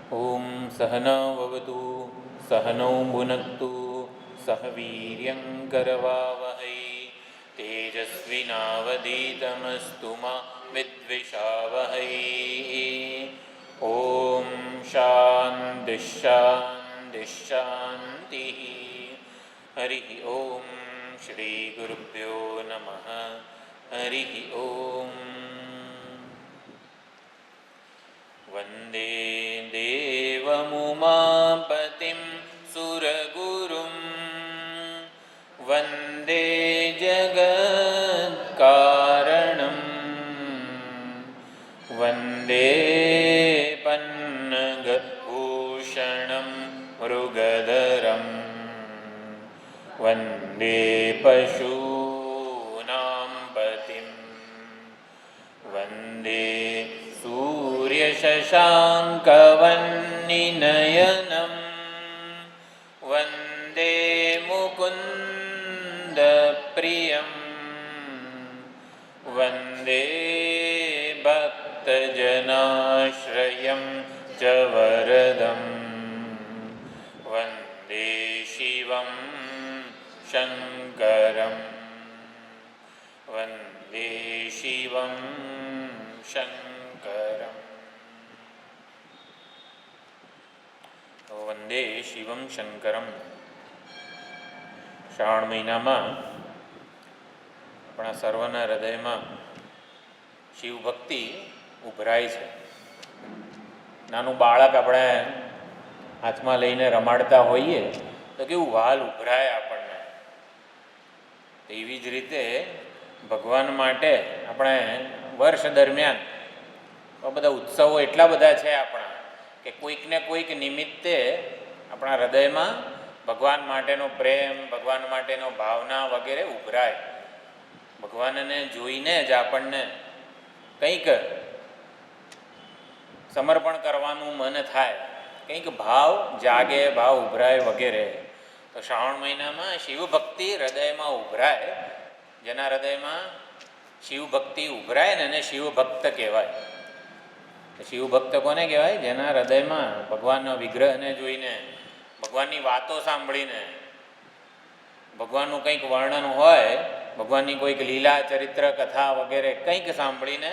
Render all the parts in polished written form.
ઓમ સહનાવવતુ સહનૌ ભુનક્તુ સહ વીર્યં કરવાવહૈ તેજસ્વિનાવધીતમસ્તુ મા વિદ્વિષાવહૈ. ઓમ શાંતિ શાંતિ શાંતિ. હરિ ઓમ. શ્રી ગુરુભ્યો નમઃ. હરિ ઓમ. વંદે દેવમુમાપતિં સુરગુરું વંદે જગત્કારણં વંદે પન્નગભૂષણં મૃગધરં વંદે પશૂનાં પતિં વંદે સૂર્યશશાંકવન્નિનયनं વંદે મુકુન્દપ્રિયં વંદે ભક્તજનાશ્રયં ચ વરદં વંદે શિવં શંકરં વંદે શિવં શંકરં. વંદે શિવં શંકરમ. શ્રાવણ મહિનામાં આપણા સર્વના હૃદયમાં શિવભક્તિ ઉભરાય છે. નાનું બાળક આપણે હાથમાં લઈને રમાડતા હોઈએ તો કેવું વાલ ઉભરાય આપણને. એવી જ રીતે ભગવાન માટે આપણે વર્ષ દરમિયાન બધા ઉત્સવો એટલા બધા છે આપણા કે કોઈકને કોઈક નિમિત્તે આપણા હૃદયમાં ભગવાન માટેનો પ્રેમ, ભગવાન માટેનો ભાવના વગેરે ઉભરાય. ભગવાનને જોઈને જ આપણને કંઈક સમર્પણ કરવાનું મન થાય, કંઈક ભાવ જાગે, ભાવ ઉભરાય વગેરે. તો શ્રાવણ મહિનામાં શિવભક્તિ હૃદયમાં ઉભરાય. જેના હૃદયમાં શિવભક્તિ ઉભરાય ને એને શિવભક્ત કહેવાય. શિવભક્ત કોને કહેવાય? જેના હૃદયમાં ભગવાનના વિગ્રહને જોઈને, ભગવાનની વાતો સાંભળીને, ભગવાનનું કંઈક વર્ણન હોય, ભગવાનની કોઈક લીલા, ચરિત્ર, કથા વગેરે કંઈક સાંભળીને,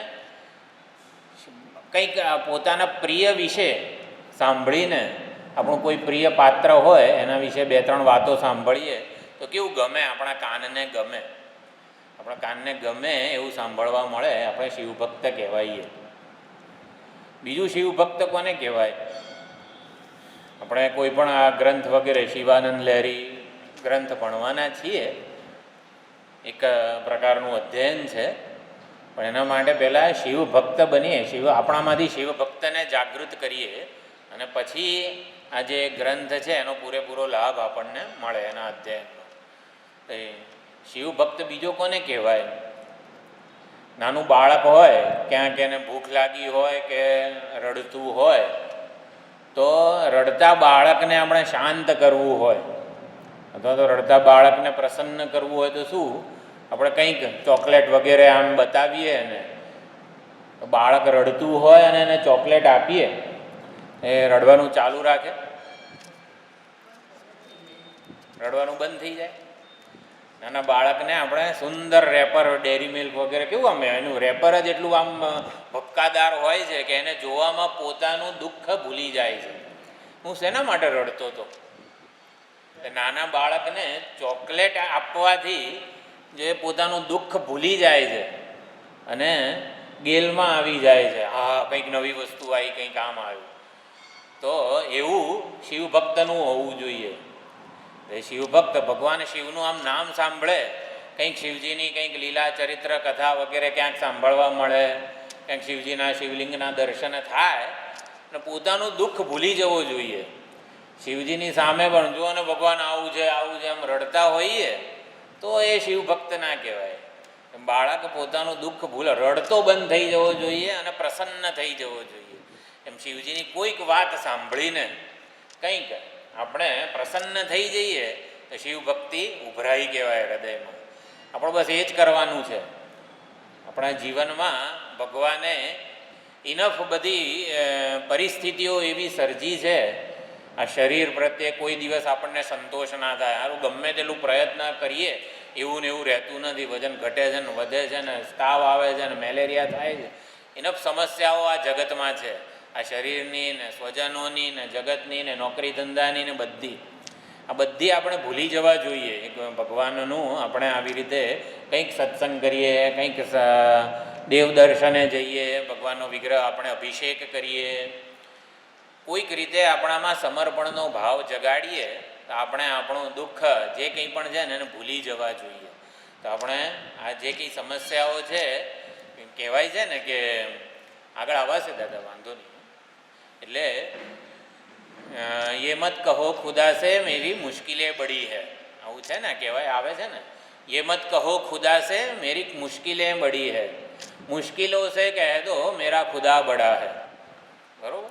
કંઈક પોતાના પ્રિય વિશે સાંભળીને, આપણું કોઈ પ્રિય પાત્ર હોય એના વિશે બે ત્રણ વાતો સાંભળીએ તો કેવું ગમે, આપણા કાનને ગમે. આપણા કાનને ગમે એવું સાંભળવા મળે, આપણે શિવભક્ત કહેવાઈએ. બીજું શિવભક્ત કોને કહેવાય? આપણે કોઈ પણ આ ગ્રંથ વગેરે શિવાનંદ લહેરી ગ્રંથ ભણવાના છીએ, એક પ્રકારનું અધ્યયન છે. પણ એના માટે પહેલાં શિવભક્ત બનીએ, આપણામાંથી શિવભક્તને જાગૃત કરીએ અને પછી આ જે ગ્રંથ છે એનો પૂરેપૂરો લાભ આપણને મળે એના અધ્યયનનો. શિવભક્ત બીજો કોને કહેવાય? નાનું બાળક હોય, ક્યાંક એને ભૂખ લાગી હોય કે રડતું હોય, તો રડતા બાળકને આપણે શાંત કરવું હોય અથવા તો રડતા બાળકને પ્રસન્ન કરવું હોય તો શું, આપણે કંઈક ચોકલેટ વગેરે આમ બતાવીએ ને તો બાળક રડતું હોય અને એને ચોકલેટ આપીએ, એ રડવાનું ચાલુ રાખે? રડવાનું બંધ થઈ જાય? નાના બાળકને આપણે સુંદર રેપર, ડેરી મિલ્ક વગેરે કેવું આમ એનું રેપર જ એટલું આમ ભપકાદાર હોય છે કે એને જોવામાં પોતાનું દુઃખ ભૂલી જાય છે. હું શેના માટે રડતો હતો? નાના બાળકને ચોકલેટ આપવાથી જે પોતાનું દુઃખ ભૂલી જાય છે અને ગેલમાં આવી જાય છે, હા કંઈક નવી વસ્તુ આવી, કંઈક કામ આવ્યું. તો એવું શિવભક્તનું હોવું જોઈએ. શિવભક્ત ભગવાન શિવનું આમ નામ સાંભળે, કંઈક શિવજીની કંઈક લીલા, ચરિત્ર, કથા વગેરે ક્યાંક સાંભળવા મળે, કંઈક શિવજીના શિવલિંગના દર્શન થાય અને પોતાનું દુઃખ ભૂલી જવું જોઈએ. શિવજીની સામે પણ જો ને ભગવાન આવું છે આવું છે એમ રડતા હોઈએ તો એ શિવભક્ત ના કહેવાય. બાળક પોતાનું દુઃખ ભૂલે, રડતો બંધ થઈ જવો જોઈએ અને પ્રસન્ન થઈ જવો જોઈએ. એમ શિવજીની કોઈક વાત સાંભળીને કંઈક આપણે પ્રસન્ન થઈ જઈએ તો શિવભક્તિ ઉભરાઈ કહેવાય હૃદયમાં. આપણે બસ એ જ કરવાનું છે. આપણા જીવનમાં ભગવાને ઇનફ બધી પરિસ્થિતિઓ એવી સર્જી છે. આ શરીર પ્રત્યે કોઈ દિવસ આપણને સંતોષ ના થાય. સારું ગમે તેટલું પ્રયત્ન કરીએ એવું ને એવું રહેતું નથી. વજન ઘટે છે ને વધે છે ને, તાવ આવે છે ને મેલેરિયા થાય છે. ઇનફ સમસ્યાઓ આ જગતમાં છે, આ શરીરની ને સ્વજનોની ને જગતની ને નોકરી ધંધાની ને બધી. આ બધી આપણે ભૂલી જવા જોઈએ. એક ભગવાનનું આપણે આવી રીતે કંઈક સત્સંગ કરીએ, કંઈક દેવદર્શને જઈએ, ભગવાનનો વિગ્રહ આપણે અભિષેક કરીએ, કોઈક રીતે આપણામાં સમર્પણનો ભાવ જગાડીએ તો આપણે આપણું દુઃખ જે કંઈ પણ છે ને એને ભૂલી જવા જોઈએ. તો આપણે આ જે કંઈ સમસ્યાઓ છે, કહેવાય છે ને કે આગળ આવશે દાદા, વાંધો નહીં. એટલે ये मत कहो खुदा से मेरी मुश्किलें बड़ी है, આવું છે ને કહેવાય આવે છે ને, ये मत कहो खुदा से मेरी मुश्किलें बड़ी है, मुश्किलों से कह दो मेरा खुदा बड़ा है. બરાબર,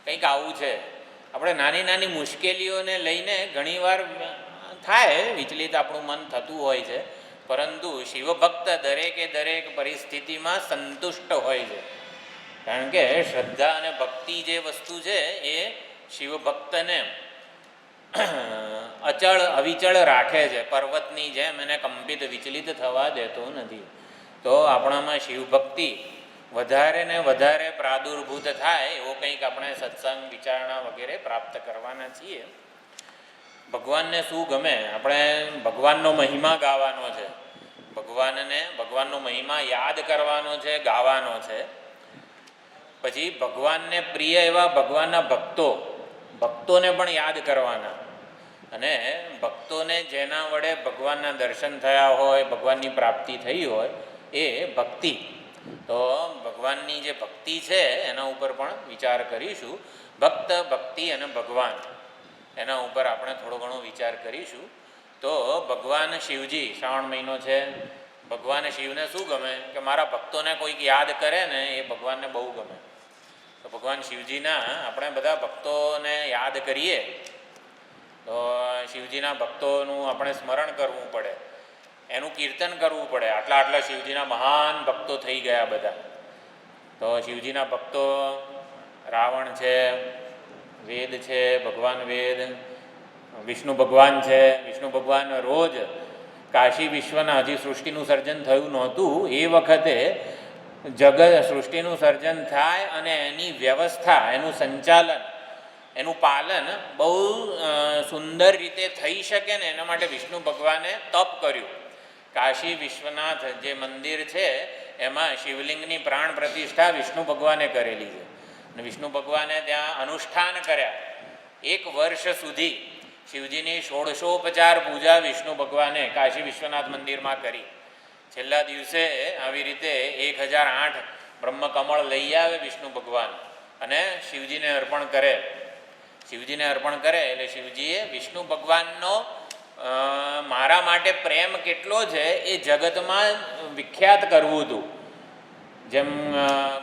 કંઈક આવું છે. આપણે નાની નાની મુશ્કેલીઓને લઈને ઘણીવાર થાય વિચલિત આપણું મન થતું હોય છે, પરંતુ શિવભક્ત દરેકે દરેક પરિસ્થિતિમાં સંતુષ્ટ હોય છે. કારણ કે શ્રદ્ધા અને ભક્તિ જે વસ્તુ છે એ શિવભક્તને અચળ અવિચળ રાખે છે. પર્વતની જેમ એને કંપિત વિચલિત થવા દેતો નથી. તો આપણામાં શિવભક્તિ વધારે ને વધારે પ્રાદુર્ભૂત થાય એવો કંઈક આપણે સત્સંગ વિચારણા વગેરે પ્રાપ્ત કરવાના છીએ. ભગવાનને શું ગમે? આપણે ભગવાનનો મહિમા ગાવાનો છે, ભગવાનનો મહિમા યાદ કરવાનો છે, ગાવાનો છે. પછી ભગવાનને પ્રિય એવા ભગવાનના ભક્તોને પણ યાદ કરવાના. અને ભક્તોને જેના વડે ભગવાનના દર્શન થયા હોય, ભગવાનની પ્રાપ્તિ થઈ હોય એ ભક્તિ. તો ભગવાનની જે ભક્તિ છે એના ઉપર પણ વિચાર કરીશું. ભક્ત, ભક્તિ અને ભગવાન, એના ઉપર આપણે થોડો ઘણો વિચાર કરીશું. તો ભગવાન શિવજી, શ્રાવણ મહિનો છે, ભગવાન શિવને શું ગમે કે મારા ભક્તોને કોઈક યાદ કરે ને એ ભગવાનને બહુ ગમે. તો ભગવાન શિવજીના આપણે બધા ભક્તોને યાદ કરીએ તો શિવજીના ભક્તોનું આપણે સ્મરણ કરવું પડે, એનું કીર્તન કરવું પડે. આટલા શિવજીના મહાન ભક્તો થઈ ગયા બધા. તો શિવજીના ભક્તો રાવણ છે, વેદ છે, ભગવાન વેદ, વિષ્ણુ ભગવાન છે. વિષ્ણુ ભગવાન રોજ કાશી વિશ્વના હજી સૃષ્ટિનું સર્જન થયું નહોતું એ વખતે સૃષ્ટિનું સર્જન થાય અને એની વ્યવસ્થા, એનું સંચાલન, એનું પાલન બહુ સુંદર રીતે થઈ શકે ને એના માટે વિષ્ણુ ભગવાને તપ કર્યું. કાશી વિશ્વનાથ જે મંદિર છે એમાં શિવલિંગની પ્રાણ પ્રતિષ્ઠા વિષ્ણુ ભગવાને કરેલી છે. અને વિષ્ણુ ભગવાને ત્યાં અનુષ્ઠાન કર્યા. 1 વર્ષ સુધી શિવજીની 16ઉપચાર પૂજા વિષ્ણુ ભગવાને કાશી વિશ્વનાથ મંદિરમાં કરી. છેલ્લા દિવસે આવી રીતે 1008 બ્રહ્મકમળ લઈ આવે વિષ્ણુ ભગવાન અને શિવજીને અર્પણ કરે. શિવજીને અર્પણ કરે એટલે શિવજીએ વિષ્ણુ ભગવાનનો મારા માટે પ્રેમ કેટલો છે એ જગતમાં વિખ્યાત કરવું હતું. જેમ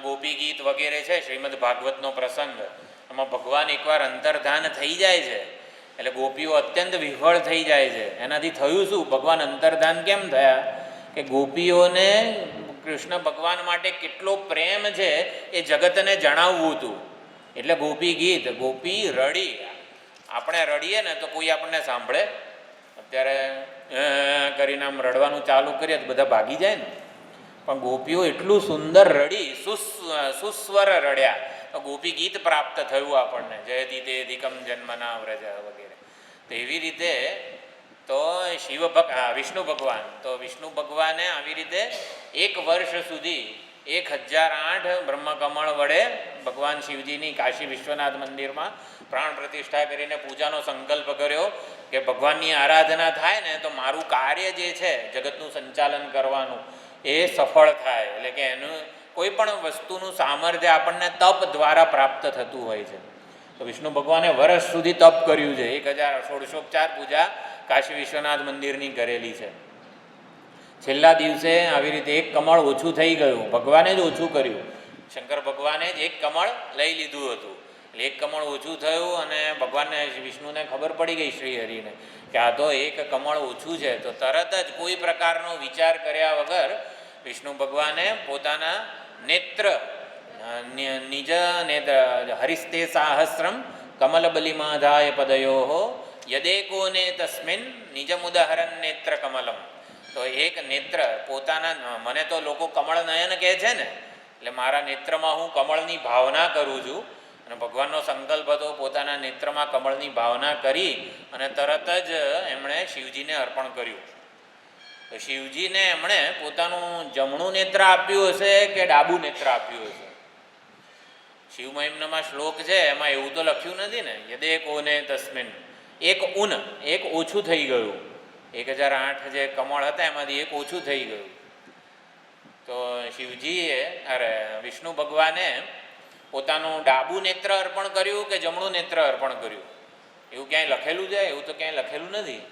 ગોપી ગીત વગેરે છે, શ્રીમદ ભાગવતનો પ્રસંગ, એમાં ભગવાન એકવાર અંતર્ધાન થઈ જાય છે એટલે ગોપીઓ અત્યંત વિહ્વળ થઈ જાય છે. એનાથી થયું શું? ભગવાન અંતર્ધાન કેમ થયા? કે ગોપીઓને કૃષ્ણ ભગવાન માટે કેટલો પ્રેમ છે એ જગતને જણાવવું હતું. એટલે ગોપી ગીત, ગોપી રડી. આપણે રડીએ ને તો કોઈ આપણને સાંભળે? અત્યારે કરીને આમ રડવાનું ચાલુ કરીએ તો બધા ભાગી જાય ને. પણ ગોપીઓ એટલું સુંદર રડી, સુસ્વર રડ્યા તો ગોપી ગીત પ્રાપ્ત થયું આપણને. જયતિ તે અધિકમ જન્મના વ્રજ વગેરે. તો એવી રીતે તો વિષ્ણુ ભગવાન, તો વિષ્ણુ ભગવાને આવી રીતે 1 વર્ષ સુધી 1008 બ્રહ્મકમળ વડે ભગવાન શિવજીની કાશી વિશ્વનાથ મંદિરમાં પ્રાણ પ્રતિષ્ઠા કરીને પૂજાનો સંકલ્પ કર્યો કે ભગવાનની આરાધના થાય ને તો મારું કાર્ય જે છે જગતનું સંચાલન કરવાનું એ સફળ થાય. એટલે કે એનું કોઈ પણ વસ્તુનું સામર્થ્ય આપણને તપ દ્વારા પ્રાપ્ત થતું હોય છે. તો વિષ્ણુ ભગવાને વર્ષ સુધી તપ કર્યું છે. 1016ઉપચાર પૂજા કાશી વિશ્વનાથ મંદિરની કરેલી છે. છેલ્લા દિવસે આવી રીતે 1 કમળ ઓછું થઈ ગયું. ભગવાને જ ઓછું કર્યું. શંકર ભગવાને જ 1 કમળ લઈ લીધું હતું. એટલે 1 કમળ ઓછું થયું અને ભગવાનને વિષ્ણુને ખબર પડી ગઈ, શ્રી હરિને, કે આ તો 1 કમળ ઓછું છે. તો તરત જ કોઈ પ્રકારનો વિચાર કર્યા વગર વિષ્ણુ ભગવાને પોતાના નેત્ર નિજ નેત્ર હરિસ્તે સાહસ્રમ કમલબલિમાધાય પદયો યદેકો ને તસ્મિન નિજમુદાહરન નેત્ર કમલમ. તો એક નેત્ર પોતાના, મને તો લોકો કમળ નયન કહે છે ને, એટલે મારા નેત્રમાં હું કમળની ભાવના કરું છું. અને ભગવાનનો સંકલ્પ હતો, પોતાના નેત્રમાં કમળની ભાવના કરી અને તરત જ એમણે શિવજીને અર્પણ કર્યું. તો શિવજીને એમણે પોતાનું જમણું નેત્ર આપ્યું હશે કે ડાબું નેત્ર આપ્યું હશે? શિવ મહિમ્નમાં શ્લોક છે એમાં એવું તો લખ્યું નથી ને, યદેકોને તસ્મિન. એક એક ઓછું થઈ ગયું. 1008 જે કમળ હતા એમાંથી એક ઓછું થઈ ગયું. તો શિવજીએ વિષ્ણુ ભગવાને પોતાનું ડાબું નેત્ર અર્પણ કર્યું કે જમણું નેત્ર અર્પણ કર્યું? એવું ક્યાંય લખેલું છે? એવું તો ક્યાંય લખેલું નથી.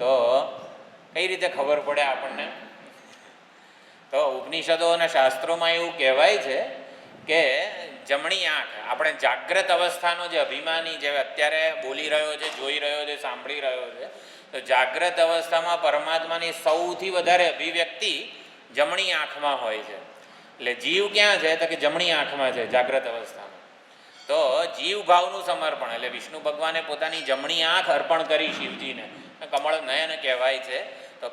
તો કઈ રીતે ખબર પડે આપણને? તો ઉપનિષદો અને શાસ્ત્રોમાં એવું કહેવાય છે કે જમણી આંખ, આપણે જાગ્રત અવસ્થાનો જે અભિમાની, જે અત્યારે બોલી રહ્યો છે, જોઈ રહ્યો છે, સાંભળી રહ્યો છે, તો જાગ્રત અવસ્થામાં પરમાત્માની સૌથી વધારે અભિવ્યક્તિ જમણી આંખમાં હોય છે. એટલે જીવ ક્યાં છે? તો કે જમણી આંખમાં છે, જાગ્રત અવસ્થામાં. તો જીવ ભાવનું સમર્પણ, એટલે વિષ્ણુ ભગવાને પોતાની જમણી આંખ અર્પણ કરી શિવજીને. કમળ નયન કહેવાય છે. તો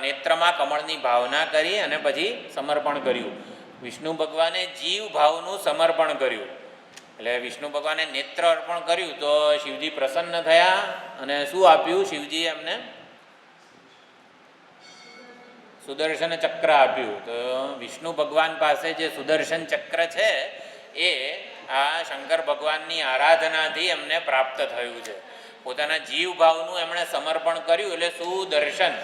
નેત્રમાં કમળની ભાવના કરી અને પછી સમર્પણ કર્યું. વિષ્ણુ ભગવાને જીવ ભાવનું સમર્પણ કર્યું. એટલે વિષ્ણુ ભગવાને નેત્ર અર્પણ કર્યું તો શિવજી પ્રસન્ન થયા અને શું આપ્યું? શિવજી એમને સુદર્શન ચક્ર આપ્યું. તો વિષ્ણુ ભગવાન પાસે જે સુદર્શન ચક્ર છે એ આ શંકર ભગવાનની આરાધનાથી એમને પ્રાપ્ત થયું છે. પોતાના જીવ ભાવનું એમણે સમર્પણ કર્યું એટલે સુદર્શન,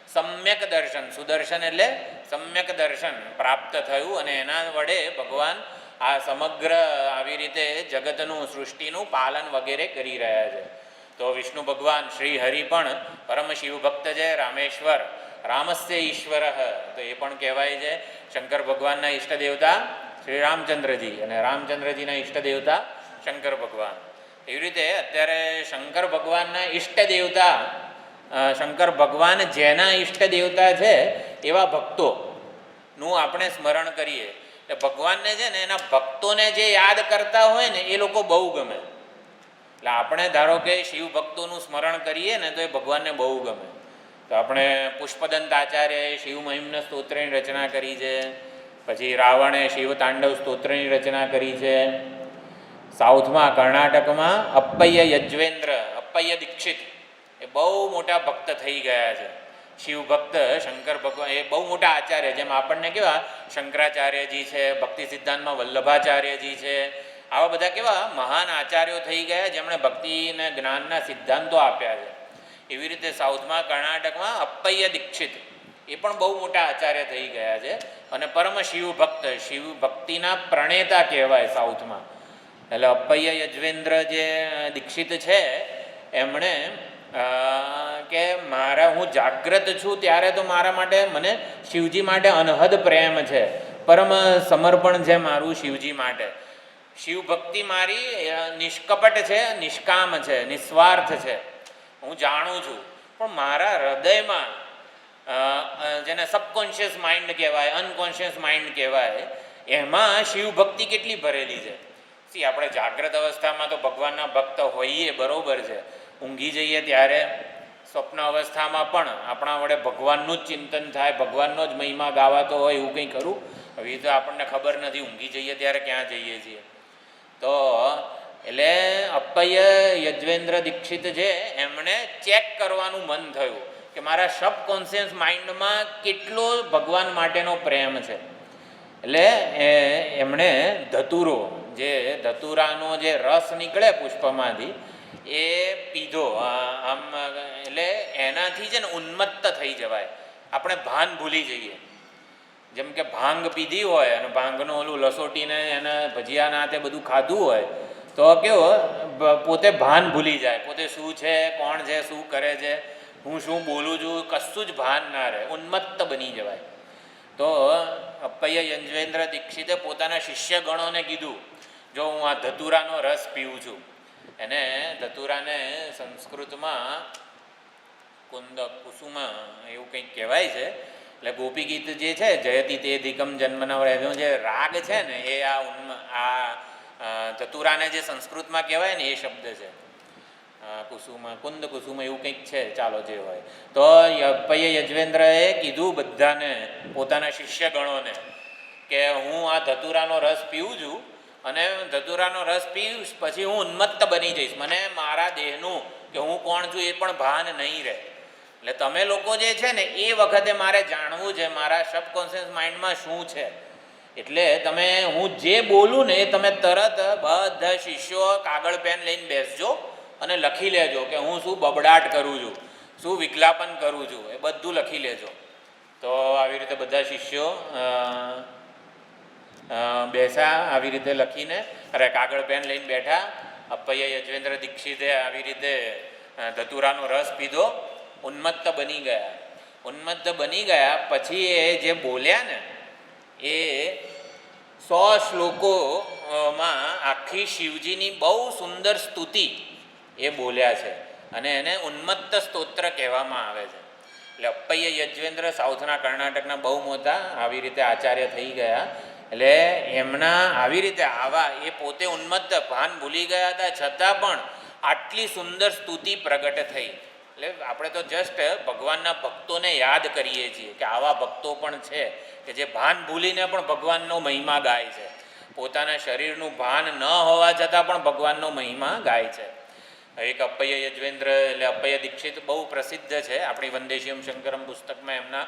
સમ્યક દર્શન. સુદર્શન એટલે સમ્યક દર્શન પ્રાપ્ત થયું અને એના વડે ભગવાન આ સમગ્ર આવી રીતે જગતનું, સૃષ્ટિનું પાલન વગેરે કરી રહ્યા છે. તો વિષ્ણુ ભગવાન શ્રી હરિ પણ પરમ શિવ ભક્ત છે. રામેશ્વર રામસ્ય ઈશ્વર, તો એ પણ કહેવાય છે. શંકર ભગવાનના ઈષ્ટ દેવતા શ્રી રામચંદ્રજી અને રામચંદ્રજીના ઈષ્ટ દેવતા શંકર ભગવાન. એવી રીતે અત્યારે શંકર ભગવાનના ઈષ્ટ દેવતા, શંકર ભગવાન જેના ઈષ્ટ દેવતા છે એવા ભક્તોનું આપણે સ્મરણ કરીએ. એટલે ભગવાનને છે ને એના ભક્તોને જે યાદ કરતા હોય ને એ લોકો બહુ ગમે. એટલે આપણે ધારો કે શિવ ભક્તોનું સ્મરણ કરીએ ને તો એ ભગવાનને બહુ ગમે. તો આપણે પુષ્પદંત આચાર્યએ શિવ મહિમ્ન સ્તોત્રની રચના કરી છે. પછી રાવણે શિવ તાંડવ સ્તોત્રની રચના કરી છે. સાઉથમાં, કર્ણાટકમાં અપ્પય્ય યજ્વેન્દ્ર, અપ્પય્ય દીક્ષિત એ બહુ મોટા ભક્ત થઈ ગયા છે. શિવ ભક્ત શંકર ભગવાન એ બહુ મોટા આચાર્ય, જેમ આપણને કેવા શંકરાચાર્યજી છે, ભક્તિ સિદ્ધાંતમાં વલ્લભાચાર્યજી છે, આવા બધા કેવા મહાન આચાર્યો થઈ ગયા જેમણે ભક્તિ અને જ્ઞાનના સિદ્ધાંતો આપ્યા છે. એવી રીતે સાઉથમાં, કર્ણાટકમાં અપ્પય્ય દીક્ષિત એ પણ બહુ મોટા આચાર્ય થઈ ગયા છે અને પરમ શિવ ભક્ત, શિવ ભક્તિના પ્રણેતા કહેવાય સાઉથમાં. એટલે અપ્પય્ય યજ્વેન્દ્ર જે દીક્ષિત છે એમણે કે હું જાગ્રત છું ત્યારે તો મારા માટે, મને શિવજી માટે અનહદ પ્રેમ છે, પરમ સમર્પણ છે મારું શિવજી માટે. શિવ ભક્તિ મારી નિષ્કપટ છે, નિષ્કામ છે, નિસ્વાર્થ છે, હું જાણું છું. પણ મારા હૃદયમાં, જેને સબકોન્શિયસ માઇન્ડ કહેવાય, અનકોન્શિયસ માઇન્ડ કહેવાય, એમાં શિવ ભક્તિ કેટલી ભરેલી છે. આપણે જાગ્રત અવસ્થામાં તો ભગવાનના ભક્ત હોઈએ, બરોબર છે. ઊંઘી જઈએ ત્યારે, સ્વપ્ન અવસ્થામાં પણ આપણા વડે ભગવાનનું જ ચિંતન થાય, ભગવાનનો જ મહિમા ગાવાતો હોય એવું કંઈ ખરું? હવે એ તો આપણને ખબર નથી. ઊંઘી જઈએ ત્યારે ક્યાં જઈએ છીએ. તો એટલે અપ્પય્ય યજ્વેન્દ્ર દીક્ષિત છે એમણે ચેક કરવાનું મન થયું કે મારા સબકોન્શિયસ માઇન્ડમાં કેટલો ભગવાન માટેનો પ્રેમ છે. એટલે એમણે ધતુરો, જે ધતુરાનો જે રસ નીકળે પુષ્પમાંથી એ પીધો. આમ એટલે એનાથી છે ને ઉન્મત્ત થઈ જવાય, આપણે ભાન ભૂલી જઈએ. જેમ કે ભાંગ પીધી હોય અને ભાંગનું ઓલું લસોટીને એને ભજીયાના તે બધું ખાધું હોય તો કેવો પોતે ભાન ભૂલી જાય, પોતે શું છે, કોણ છે, શું કરે છે, હું શું બોલું છું, કશું જ ભાન ના રહે, ઉન્મત્ત બની જવાય. તો અપ્પય્ય યજ્વેન્દ્ર દીક્ષિતે પોતાના શિષ્યગણોને કીધું, જો હું આ ધતુરાનો રસ પીવું છું, એને ધતુરાને સંસ્કૃતમાં કુંદ કુસુમ એવું કંઈક કહેવાય છે. એટલે ગોપી ગીત જે છે જયતી તેધિકમ જન્મના એનો જે રાગ છે ને એ આ ધતુરાને જે સંસ્કૃતમાં કહેવાય ને એ શબ્દ છે, કુસુમ કુંદ કુસુમ એવું કંઈક છે, ચાલો જે હોય. તો પૈયે યજ્વેન્દ્રએ કીધું બધાને, પોતાના શિષ્યગણોને, કે હું આ ધતુરાનો રસ પીઉં છું અને ધતુરાનો રસ પીશ પછી હું ઉન્મત્ત બની જઈશ, મને મારા દેહનું કે હું કોણ છું એ પણ ભાન નહીં રહે. એટલે તમે લોકો જે છે ને એ વખતે મારે જાણવું છે મારા સબકોન્શિયસ માઇન્ડમાં શું છે. એટલે તમે હું જે બોલું ને એ તમે તરત બધા શિષ્યો કાગળ પેન લઈને બેસજો અને લખી લેજો કે હું શું બબડાટ કરું છું, શું વિકલાપન કરું છું, એ બધું લખી લેજો. તો આવી રીતે બધા શિષ્યો બેસા, આવી રીતે લખીને કાગળ પેન લઈને બેઠા. અપ્પૈયા યજ્વેન્દ્ર દીક્ષિતે આવી રીતે ધતુરાનો રસ પીધો, ઉન્મત્ત બની ગયા. ઉન્મત્ત બની ગયા પછી એ જે બોલ્યા ને એ 100 શ્લોકોમાં આખી શિવજીની બહુ સુંદર સ્તુતિ એ બોલ્યા છે અને એને ઉન્મત્ત સ્તોત્ર કહેવામાં આવે છે. એટલે અપ્પૈયા યજ્વેન્દ્ર સાઉથના કર્ણાટકના બહુ મોટા આવી રીતે આચાર્ય થઈ ગયા. એટલે એમના આવી રીતે એ પોતે ઉન્મત્ત ભાન ભૂલી ગયા હતા છતાં પણ આટલી સુંદર સ્તુતિ પ્રગટ થઈ. એટલે આપણે તો જસ્ટ ભગવાનના ભક્તોને યાદ કરીએ છીએ કે આવા ભક્તો પણ છે કે જે ભાન ભૂલીને પણ ભગવાનનો મહિમા ગાય છે, પોતાના શરીરનું ભાન ન હોવા છતાં પણ ભગવાનનો મહિમા ગાય છે. એક અપ્પૈયા યજ્વેન્દ્ર એટલે અપ્પૈયા દીક્ષિત બહુ પ્રસિદ્ધ છે. આપણી વંદેશિયમ શંકરમ પુસ્તકમાં એમના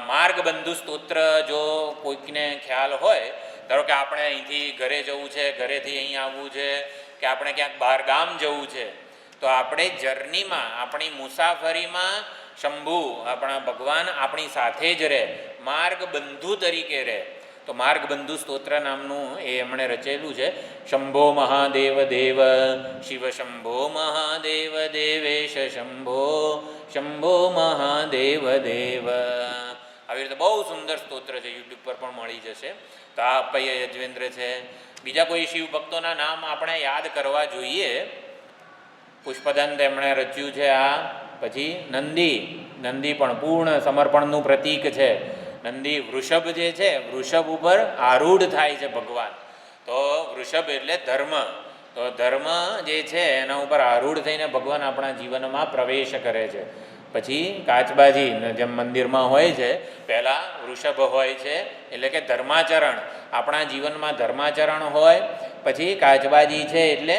માર્ગબંધુ સ્તોત્ર જો કોઈકને ખ્યાલ હોય, ધારો કે આપણે અહીંથી ઘરે જવું છે, ઘરેથી અહીં આવવું છે કે આપણે ક્યાંક બહાર ગામ જવું છે, તો આપણે જર્નીમાં આપણી મુસાફરીમાં શંભુ આપણા ભગવાન આપણી સાથે જ રહે, માર્ગબંધુ તરીકે રહે. તો માર્ગબંધુ સ્તોત્ર નામનું એ એમણે રચેલું છે. શંભો મહાદેવ દેવ શિવ શંભો મહાદેવ દેવેશ શંભો શંભો મહાદેવ દેવ. આવી રીતે બહુ સુંદર સ્તોત્ર છે, યુટ્યુબ પર પણ મળી જશે. તો આ અપ્પૈયા યજ્વેન્દ્ર છે. બીજા કોઈ શિવ ભક્તોના નામ આપણે યાદ કરવા જોઈએ. પુષ્પદંત એમણે રચ્યું છે. આ પછી નંદી પણ પૂર્ણ સમર્પણનું પ્રતીક છે. નંદી વૃષભ જે છે, વૃષભ ઉપર આરૂઢ થાય છે ભગવાન. તો વૃષભ એટલે ધર્મ. તો ધર્મ જે છે એના ઉપર આરૂઢ થઈને ભગવાન આપણા જીવનમાં પ્રવેશ કરે છે. પછી કાચબાજી જેમ મંદિરમાં હોય છે, પહેલાં વૃષભ હોય છે એટલે કે ધર્માચરણ, આપણા જીવનમાં ધર્માચરણ હોય. પછી કાચબાજી છે એટલે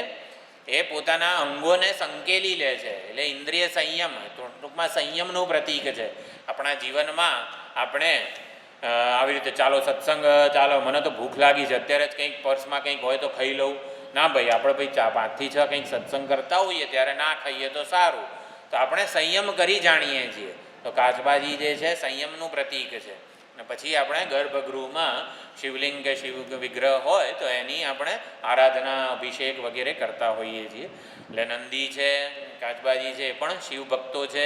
એ પોતાના અંગોને સંકેલી લે છે, એટલે ઇન્દ્રિય સંયમ, ટૂંકમાં સંયમનું પ્રતીક છે. આપણા જીવનમાં આપણે આવી રીતે ચાલો સત્સંગ, ચાલો મને તો ભૂખ લાગી છે, અત્યારે જ કંઈક પર્સમાં કંઈક હોય તો ખાઈ લઉં. ના ભાઈ, આપણે ભાઈ 5 થી 6 કંઈક સત્સંગ કરતા હોઈએ ત્યારે ના ખાઈએ તો સારું. તો આપણે સંયમ કરી જાણીએ છીએ. તો કાચબાજી જે છે સંયમનું પ્રતીક છે. અને પછી આપણે ગર્ભગૃહમાં શિવલિંગ કે શિવ વિગ્રહ હોય તો એની આપણે આરાધના, અભિષેક વગેરે કરતા હોઈએ છીએ. એટલે નંદી છે, કાચબાજી છે, એ પણ શિવ ભક્તો છે.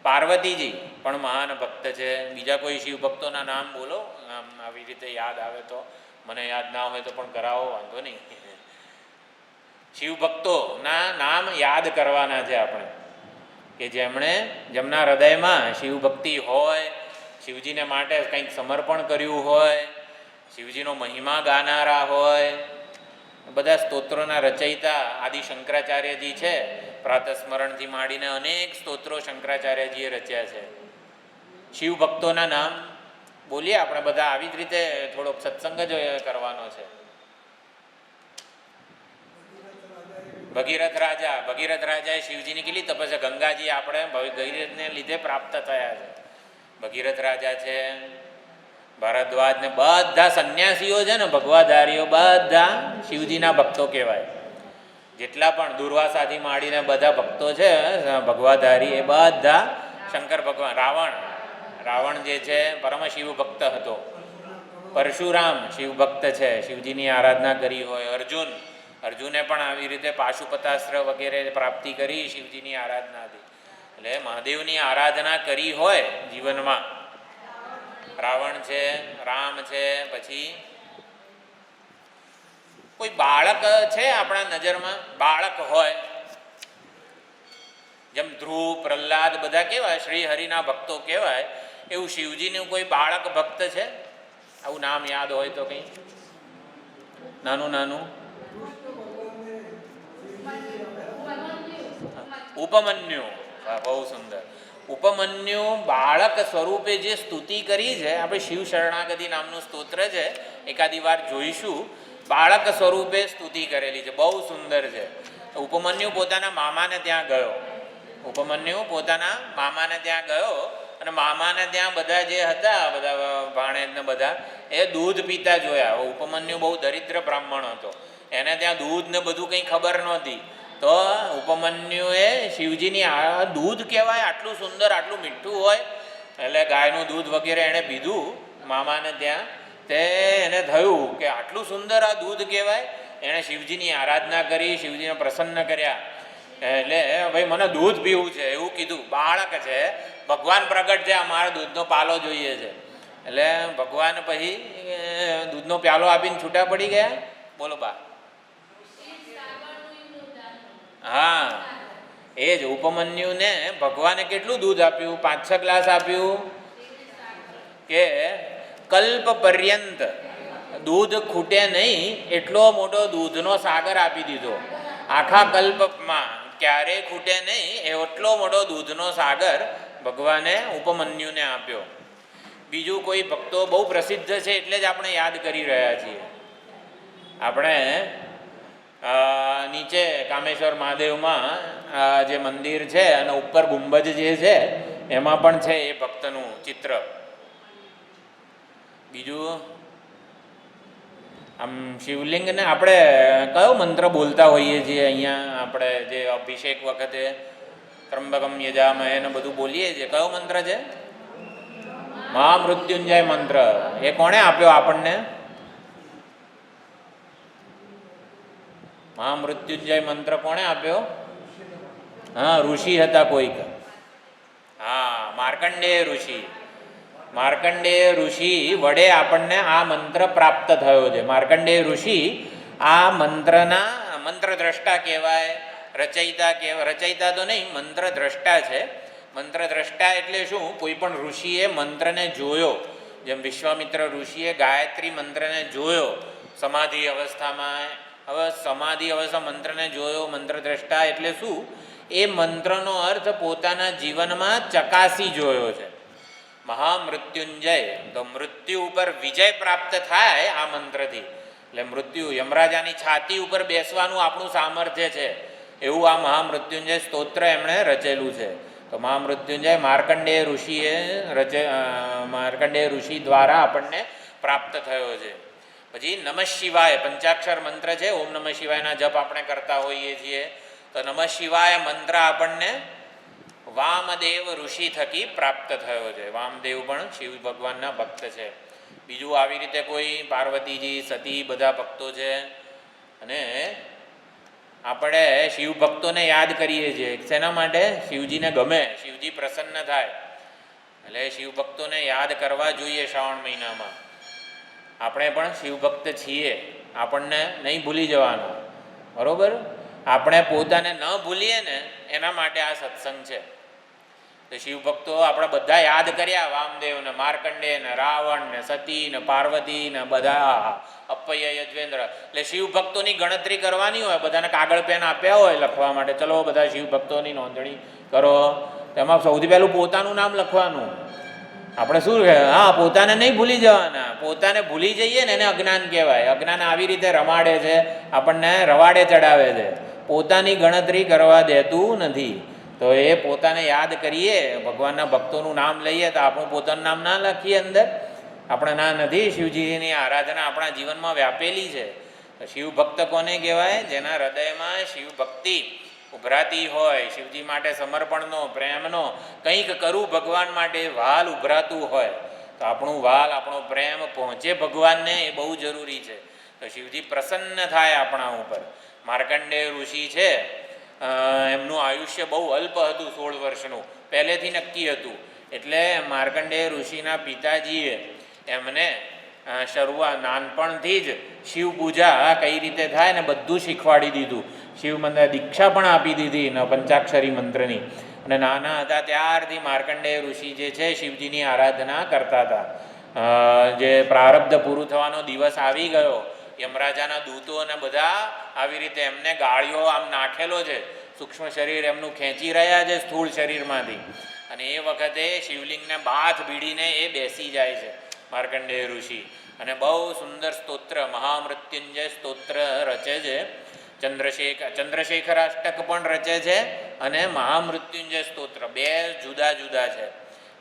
પાર્વતીજી પણ મહાન ભક્ત છે. બીજા કોઈ શિવ ભક્તોના નામ બોલો, આવી રીતે યાદ આવે તો. મને યાદ ના હોય તો પણ કરાવો, વાંધો નહીં. શિવ ભક્તોના નામ યાદ કરવાના છે આપણે, કે જેમના હૃદયમાં શિવ ભક્તિ હોય, શિવજીને માટે કંઈક સમર્પણ કર્યું હોય, શિવજીનો મહિમા ગાનારા હોય. બધા સ્તોત્રોના રચયિતા આદિ શંકરાચાર્યજી છે. પ્રાતસ્મરણથી માંડીને અનેક સ્તોત્રો શંકરાચાર્યજીએ રચ્યા છે. શિવ ભક્તોના નામ બોલીએ આપણે બધા. આવી જ રીતે થોડોક સત્સંગ જ કરવાનો છે. ભગીરથ રાજાએ શિવજીની કેટલી તપસ્યા, ગંગાજી આપણે ભગીરથને લીધે પ્રાપ્ત થયા છે. ભગીરથ રાજા છે, ભારદ્વાજ ને બધા સંન્યાસીઓ છે ને, ભગવાધારીઓ, બધા શિવજીના ભક્તો કહેવાય. જેટલા પણ દુર્વાસાથી માંડીને બધા ભક્તો છે ભગવાધારી, એ બધા શંકર ભગવાન. રાવણ જે છે પરમ શિવ ભક્ત હતો. પરશુરામ શિવ ભક્ત છે, શિવજીની આરાધના કરી હોય. અર્જુને પણ આવી રીતે પાશુપતાસ્ત્ર વગેરે પ્રાપ્તિ કરી શિવજીની આરાધનાથી. એટલે મહાદેવની આરાધના કરી હોય જીવનમાં. રાવણ છે, રામ છે, પછી કોઈ બાળક છે આપણા નજરમાં, બાળક હોય જેમ ધ્રુવ, પ્રહલાદ બધા કેવાય શ્રી હરિના ભક્તો કહેવાય. એવું શિવજીનું કોઈ બાળક ભક્ત છે? આવું નામ યાદ હોય તો કંઈ નાનું નાનું? ઉપમન્યુ. બહુ સુંદર. ઉપમન્યુ બાળક સ્વરૂપે જે સ્તુતિ કરી છે, આપણે શિવ શરણાગતિ નામનું સ્તોત્ર છે, એકાદી વાર જોઈશું. બાળક સ્વરૂપે સ્તુતિ કરેલી છે, બહુ સુંદર છે. ઉપમન્યુ પોતાના મામાને ત્યાં ગયો. ઉપમન્યુ પોતાના મામાને ત્યાં ગયો અને મામાને ત્યાં બધા જે હતા, બધા ભાણેજને બધા, એ દૂધ પીતા જોયા. ઉપમન્યુ બહુ દરિદ્ર બ્રાહ્મણ હતો, એને ત્યાં દૂધ ને બધું કંઈ ખબર નહોતી. તો ઉપમન્યુએ શિવજીની આ દૂધ કહેવાય, આટલું સુંદર, આટલું મીઠું હોય, એટલે ગાયનું દૂધ વગેરે એણે પીધું મામાને ત્યાં. તે એને થયું કે આટલું સુંદર આ દૂધ કહેવાય. એણે શિવજીની આરાધના કરી, શિવજીને પ્રસન્ન કર્યા. એટલે ભાઈ મને દૂધ પીવું છે એવું કીધું. બાળક છે, ભગવાન પ્રગટ છે, અમારે દૂધનો પાલો જોઈએ છે. એટલે ભગવાન પછી દૂધનો પ્યાલો આપીને છૂટા પડી ગયા. બોલો બા. હા, એ જ ઉપમન્યુને ભગવાને કેટલું દૂધ આપ્યું? 5-6 ગ્લાસ આપ્યું કે કલ્પ પર્યંત દૂધ ખૂટે નહીં એટલો મોટો દૂધનો સાગર આપી દીધો. આખા કલ્પમાં ક્યારેય ખૂટે નહીં એટલો મોટો દૂધનો સાગર ભગવાને ઉપમન્યુને આપ્યો. બીજું કોઈ ભક્તો બહુ પ્રસિદ્ધ છે એટલે જ આપણે યાદ કરી રહ્યા છીએ. આપણે નીચે કામેશ્વર મહાદેવમાં જે મંદિર છે અને ઉપર ગુંબજ જે છે એમાં પણ છે એ ભક્તનું ચિત્ર. બીજું આમ શિવલિંગને આપણે કયો મંત્ર બોલતા હોઈએ છીએ અહીંયા? આપણે જે અભિષેક વખતે ત્રંબકમ યજામહે ને બધું બોલીએ છીએ, કયો મંત્ર છે? મહામૃત્યુંજય મંત્ર. એ કોણે આપ્યો આપણને? મહામૃત્યુંજય મંત્ર કોણે આપ્યો? હા, ઋષિ હતા કોઈક. હા, માર્કંડેય ઋષિ. માર્કંડેય ઋષિ વડે આપણને આ મંત્ર પ્રાપ્ત થયો છે. માર્કંડેય ઋષિ આ મંત્રના મંત્ર દ્રષ્ટા કહેવાય, રચયિતા કહેવાય. રચયિતા તો નહીં, મંત્ર દ્રષ્ટા છે. મંત્ર દ્રષ્ટા એટલે શું? કોઈ પણ ઋષિએ મંત્રને જોયો, જેમ વિશ્વામિત્ર ઋષિએ ગાયત્રી મંત્રને જોયો સમાધિ અવસ્થામાં. હવે સમાધિ અવસ્થા મંત્રને જોયો, મંત્ર દ્રષ્ટા એટલે શું? એ મંત્રનો અર્થ પોતાના જીવનમાં ચકાસી જોયો છે. મહામૃત્યુંજય, તો મૃત્યુ ઉપર વિજય પ્રાપ્ત થાય આ મંત્રથી. એટલે મૃત્યુ, યમરાજાની છાતી ઉપર બેસવાનું આપણું સામર્થ્ય છે, એવું આ મહામૃત્યુંજય સ્તોત્ર એમણે રચેલું છે. તો મહામૃત્યુંજય માર્કંડેય ઋષિએ માર્કંડેય ઋષિ દ્વારા આપણને પ્રાપ્ત થયો છે. પછી નમઃ શિવાય પંચાક્ષર મંત્ર છે. ઓમ નમઃ શિવાયના જપ આપણે કરતા હોઈએ છીએ. તો નમઃ શિવાય મંત્ર આપણને વામદેવ ઋષિ થકી પ્રાપ્ત થયો છે. વામદેવ પણ શિવ ભગવાનના ભક્ત છે. બીજું આવી રીતે કોઈ પાર્વતીજી, સતી બધા ભક્તો છે. અને આપણે શિવ ભક્તોને યાદ કરીએ છીએ. શેના માટે? શિવજીને ગમે, શિવજી પ્રસન્ન થાય. એટલે શિવ ભક્તોને યાદ કરવા જોઈએ શ્રાવણ મહિનામાં. આપણે પણ શિવભક્ત છીએ, આપણને નહીં ભૂલી જવાનું, બરાબર? આપણે પોતાને ન ભૂલીએ ને એના માટે આ સત્સંગ છે. તો શિવભક્તો આપણે બધા યાદ કર્યા, વામદેવ ને, માર્કંડેય ને, રાવણ ને, સતી ને, પાર્વતી ને, બધા અપૈય, યજ્વેન્દ્ર. એટલે શિવભક્તોની ગણતરી કરવાની હોય, બધાને કાગળ પેન આપ્યા હોય લખવા માટે, ચલો બધા શિવભક્તોની નોંધણી કરો. તેમાં સૌથી પહેલું પોતાનું નામ લખવાનું. આપણે શું કહે? હા, પોતાને નહીં ભૂલી જવાના. પોતાને ભૂલી જઈએ ને એને અજ્ઞાન કહેવાય. અજ્ઞાન આવી રીતે રમાડે છે, આપણને રવાડે ચડાવે છે, પોતાની ગણતરી કરવા દેતું નથી. તો એ પોતાને યાદ કરીએ, ભગવાનના ભક્તોનું નામ લઈએ, તો આપણું પોતાનું નામ ના લખીએ અંદર? આપણે ના નથી? શિવજીની આરાધના આપણા જીવનમાં વ્યાપેલી છે. શિવ ભક્ત કોને કહેવાય? જેના હૃદયમાં શિવ ભક્તિ ઉભરાતી હોય, શિવજી માટે સમર્પણનો, પ્રેમનો, કંઈક કરું ભગવાન માટે વાલ ઉભરાતું હોય. તો આપણું વાલ, આપણો પ્રેમ પહોંચે ભગવાનને, એ બહુ જરૂરી છે. તો શિવજી પ્રસન્ન થાય આપણા ઉપર. માર્કંડેય ઋષિ છે, એમનું આયુષ્ય બહુ અલ્પ હતું, 16 વર્ષનું પહેલેથી નક્કી હતું. એટલે માર્કંડેય ઋષિના પિતાજીએ એમને શરૂઆત નાનપણથી જ શિવ પૂજા કઈ રીતે થાય ને બધું શીખવાડી દીધું. શિવ મંત્ર દીક્ષા પણ આપી દીધી ને પંચાક્ષરી મંત્રની. અને નાના હતા ત્યારથી માર્કંડેય ઋષિ જે છે શિવજીની આરાધના કરતા હતા. જે પ્રારબ્ધ પૂરું થવાનો દિવસ આવી ગયો, યમરાજાના દૂતો અને બધા આવી રીતે એમને ગાળીઓ આમ નાખેલો છે, સૂક્ષ્મ શરીર એમનું ખેંચી રહ્યા છે સ્થૂળ શરીરમાંથી, અને એ વખતે શિવલિંગને બાથ ભીડીને એ બેસી જાય છે માર્કંડેય ઋષિ, અને બહુ સુંદર સ્તોત્ર મહામૃત્યુંજય સ્તોત્ર રચે છે. ચંદ્રશેખરાષ્ટક પણ રચે છે અને મહામૃત્યુંજય સ્તોત્ર, બે જુદા જુદા છે.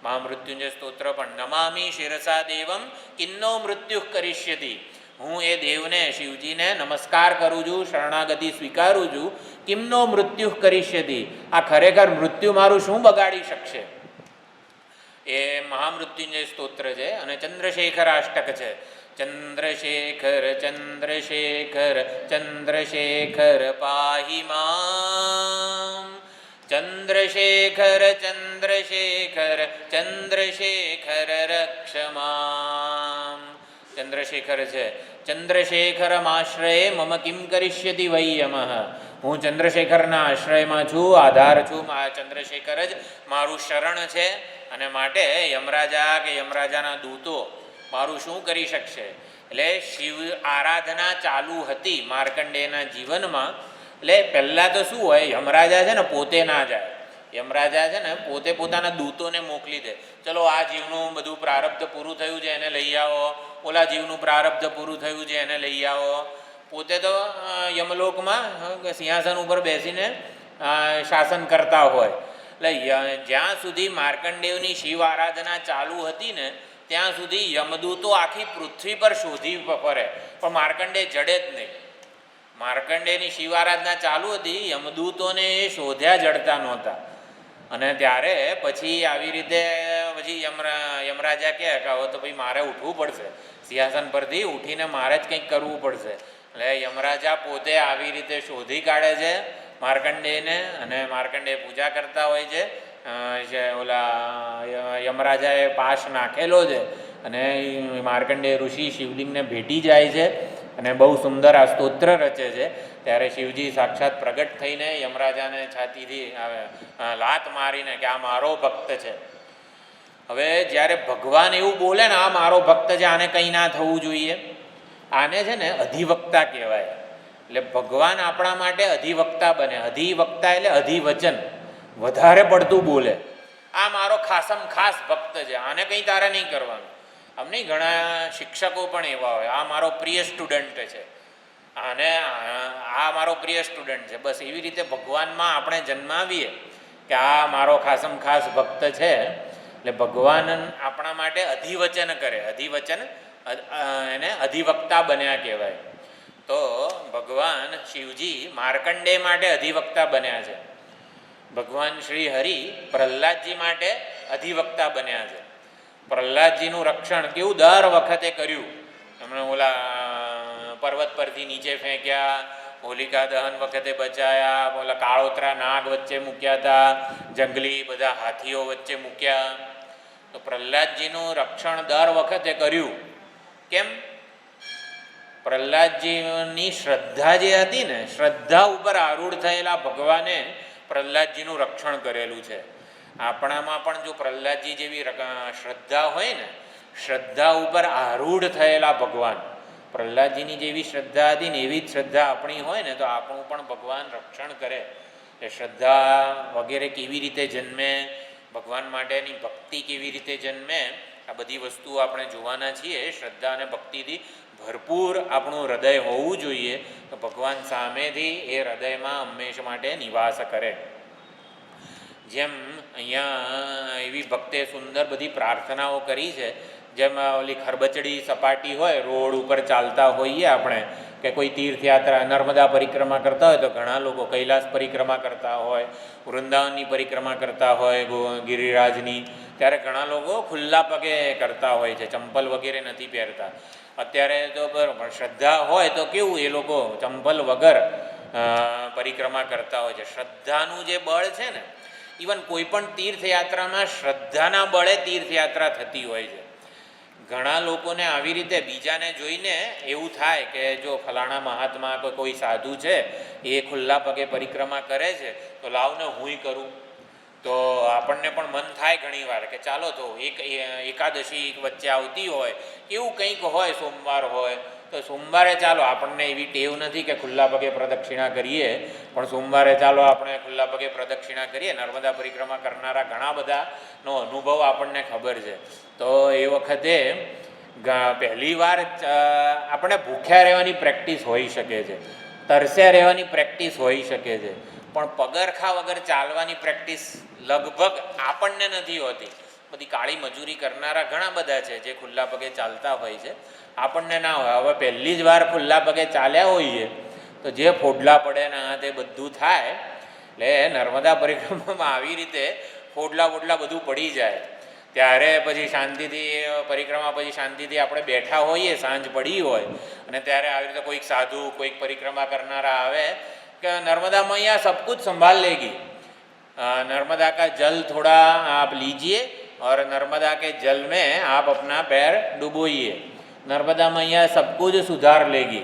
મહામૃત્યુંજય સ્તોત્ર પણ નમામી શિરસા દેવમ કિન્નો મૃત્યુ કરીષ્યતિ, હું એ દેવને શિવજીને નમસ્કાર કરું છું, શરણાગતિ સ્વીકારું છું, કિમનો મૃત્યુ કરીષ્યતિ, આ ખરેખર મૃત્યુ મારું શું બગાડી શકશે, એ મહામૃત્યુંજય સ્તોત્ર છે. અને ચંદ્રશેખરાષ્ટક છે, ચંદ્રશેખર ચંદ્રશેખર ચંદ્રશેખર પાહિ મામ, ચંદ્રશેખર ચંદ્રશેખર ચંદ્રશેખર રક્ષમામ. ચંદ્રશેખર છે, ચંદ્રશેખરમાશ્રયે મમ કિમ કરીષ્યતિ વૈયમઃ, હું ચંદ્રશેખરના આશ્રયમાં છું, આધાર છું, આ ચંદ્રશેખર જ મારું શરણ છે, અને માટે યમરાજા કે યમરાજાના દૂતો મારું શું કરી શકશે. એટલે શિવ આરાધના ચાલુ હતી માર્કંડેયના જીવનમાં. એટલે પહેલાં તો શું હોય, યમરાજા છે ને પોતે ના જાય, યમરાજા છે ને પોતે પોતાના દૂતોને મોકલી દે, ચલો આ જીવનું બધું પ્રારબ્ધ પૂરું થયું છે એને લઈ આવો, ઓલા જીવનું પ્રારબ્ધ પૂરું થયું છે એને લઈ આવો. પોતે તો યમલોકમાં સિંહાસન ઉપર બેસીને શાસન કરતા હોય. એટલે જ્યાં સુધી માર્કંડેયની શિવ આરાધના ચાલુ હતી ને ત્યાં સુધી યમદૂતો આખી પૃથ્વી પર શોધી ફરે, પણ માર્કંડેય જડે જ નહીં. માર્કંડેયની શિવ આરાધના ચાલુ હતી, યમદૂતોને એ શોધ્યા જડતા નહોતા. અને ત્યારે પછી આવી રીતે પછી યમરાજા કહે કે હવે તો ભાઈ મારે ઉઠવું પડશે, સિંહાસન પરથી ઉઠીને મારે જ કંઈક કરવું પડશે. એટલે યમરાજા પોતે આવી રીતે શોધી કાઢે છે માર્કંડેયને, અને માર્કંડેય પૂજા કરતા હોય છે. ઓલા યમરાજાએ પાશ નાખેલો છે, અને માર્કંડેય ઋષિ શિવલિંગને ભેટી જાય છે, અને બહુ સુંદર આ સ્તોત્ર રચે છે. ત્યારે શિવજી સાક્ષાત પ્રગટ થઈને યમરાજાને છાતીથી લાત મારીને કે આ મારો ભક્ત છે. હવે જ્યારે ભગવાન એવું બોલે ને આ મારો ભક્ત છે, આને કંઈ ના થવું જોઈએ, આને છે ને અધિવક્તા કહેવાય. એટલે ભગવાન આપણા માટે અધિવક્તા બને. અધિવક્તા એટલે અધિવચન, વધારે પડતું બોલે, આ મારો ખાસમ ખાસ ભક્ત છે, આને કંઈ તારે નહીં કરવાનું. આમ નહીં, ઘણા શિક્ષકો પણ એવા હોય, આ મારો પ્રિય સ્ટુડન્ટ છે, આને આ મારો પ્રિય સ્ટુડન્ટ છે. બસ એવી રીતે ભગવાનમાં આપણે જન્માવીએ કે આ મારો ખાસમ ખાસ ભક્ત છે. એટલે ભગવાન આપણા માટે અધિવચન કરે, અધિવચન એને અધિવક્તા બન્યા કહેવાય. તો ભગવાન શિવજી માર્કંડેય માટે અધિવક્તા બન્યા છે. ભગવાન શ્રી હરિ પ્રહલાદજી માટે અધિવક્તા બન્યા છે. પ્રહલાદજીનું રક્ષણ કેવું દર વખતે કર્યું. એમણે ઓલા પર્વત પરથી નીચે ફેંક્યા, હોલિકા દહન વખતે બચાયા, ઓલા કાળોતરા નાગ વચ્ચે મૂક્યા હતા, જંગલી બધા હાથીઓ વચ્ચે મૂક્યા. તો પ્રહલાદજીનું રક્ષણ દર વખતે કર્યું. કેમ? પ્રહલાદજીની શ્રદ્ધા જે હતી ને, શ્રદ્ધા ઉપર આરૂઢ થયેલા ભગવાને પ્રહલાદજીનું રક્ષણ કરેલું છે. આપણામાં પણ જો પ્રહલાદજી જેવી શ્રદ્ધા હોય ને, શ્રદ્ધા ઉપર આરૂઢ થયેલા ભગવાન, પ્રહલાદજીની જેવી શ્રદ્ધા હતી ને એવી જ શ્રદ્ધા આપણી હોય ને તો આપણું પણ ભગવાન રક્ષણ કરે. એ શ્રદ્ધા વગેરે કેવી રીતે જન્મે, ભગવાન માટેની ભક્તિ કેવી રીતે જન્મે, આ બધી વસ્તુઓ આપણે જોવાના છીએ. શ્રદ્ધા અને ભક્તિથી ભરપૂર આપણું હૃદય હોવું જોઈએ, તો ભગવાન સામેથી એ હૃદયમાં હંમેશા માટે નિવાસ કરે. જેમ અહીંયા એવી ભક્તે સુંદર બધી પ્રાર્થનાઓ કરી છે. જેમ ઓલી ખરબચડી સપાટી હોય, રોડ ઉપર ચાલતા હોઈએ આપણે, કે કોઈ તીર્થયાત્રા નર્મદા પરિક્રમા કરતા હોય તો ઘણા લોકો કૈલાસ પરિક્રમા કરતા હોય, વૃંદાવનની પરિક્રમા કરતા હોય, ગિરિરાજની, ત્યારે ઘણા લોકો ખુલ્લા પગે કરતા હોય છે, ચંપલ વગેરે નથી પહેરતા. અત્યારે તો બરાબર શ્રદ્ધા હોય તો કેવું એ લોકો ચંપલ વગર પરિક્રમા કરતા હોય છે. શ્રદ્ધાનું જે બળ છે ને, ઇવન કોઈ પણ તીર્થયાત્રામાં શ્રદ્ધાના બળે તીર્થયાત્રા થતી હોય છે. ઘણા લોકોને આવી રીતે બીજાને જોઈને એવું થાય કે જો ફલાણા મહાત્મા કોઈ સાધુ છે એ ખુલ્લા પગે પરિક્રમા કરે છે તો લાવને હુંય કરું. તો આપણને પણ મન થાય ઘણીવાર કે ચાલો તો એકાદશી વચ્ચે આવતી હોય, એવું કંઈક હોય, સોમવાર હોય તો સોમવારે ચાલો, આપણને એવી ટેવ નથી કે ખુલ્લા પગે પ્રદક્ષિણા કરીએ, પણ સોમવારે ચાલો આપણે ખુલ્લા પગે પ્રદક્ષિણા કરીએ. નર્મદા પરિક્રમા કરનારા ઘણા બધાનો અનુભવ આપણને ખબર છે. તો એ વખતે પહેલી વાર આપણે ભૂખ્યા રહેવાની પ્રેક્ટિસ હોઈ શકે છે, તરસ્યા રહેવાની પ્રેક્ટિસ હોઈ શકે છે, પણ પગરખા વગર ચાલવાની પ્રેક્ટિસ લગભગ આપણને નથી હોતી. બધી કાળી મજૂરી કરનારા ઘણા બધા છે જે ખુલ્લા પગે ચાલતા હોય છે, આપણને ના હોય. હવે પહેલી જ વાર ખુલ્લા પગે ચાલ્યા હોઈએ તો જે ફોડલા પડે ને આ તે બધું થાય. એટલે નર્મદા પરિક્રમામાં આવી રીતે ફોડલા બધું પડી જાય. ત્યારે પછી શાંતિથી પરિક્રમા પછી શાંતિથી આપણે બેઠા હોઈએ, સાંજ પડી હોય, અને ત્યારે આવી રીતે કોઈક સાધુ, કોઈક પરિક્રમા કરનારા આવે कि नर्मदा मैया सब कुछ संभाल लेगी, नर्मदा का जल थोड़ा आप लीजिए और नर्मदा के जल में आप अपना पैर डुबोइए, नर्मदा मैया सब कुछ सुधार लेगी.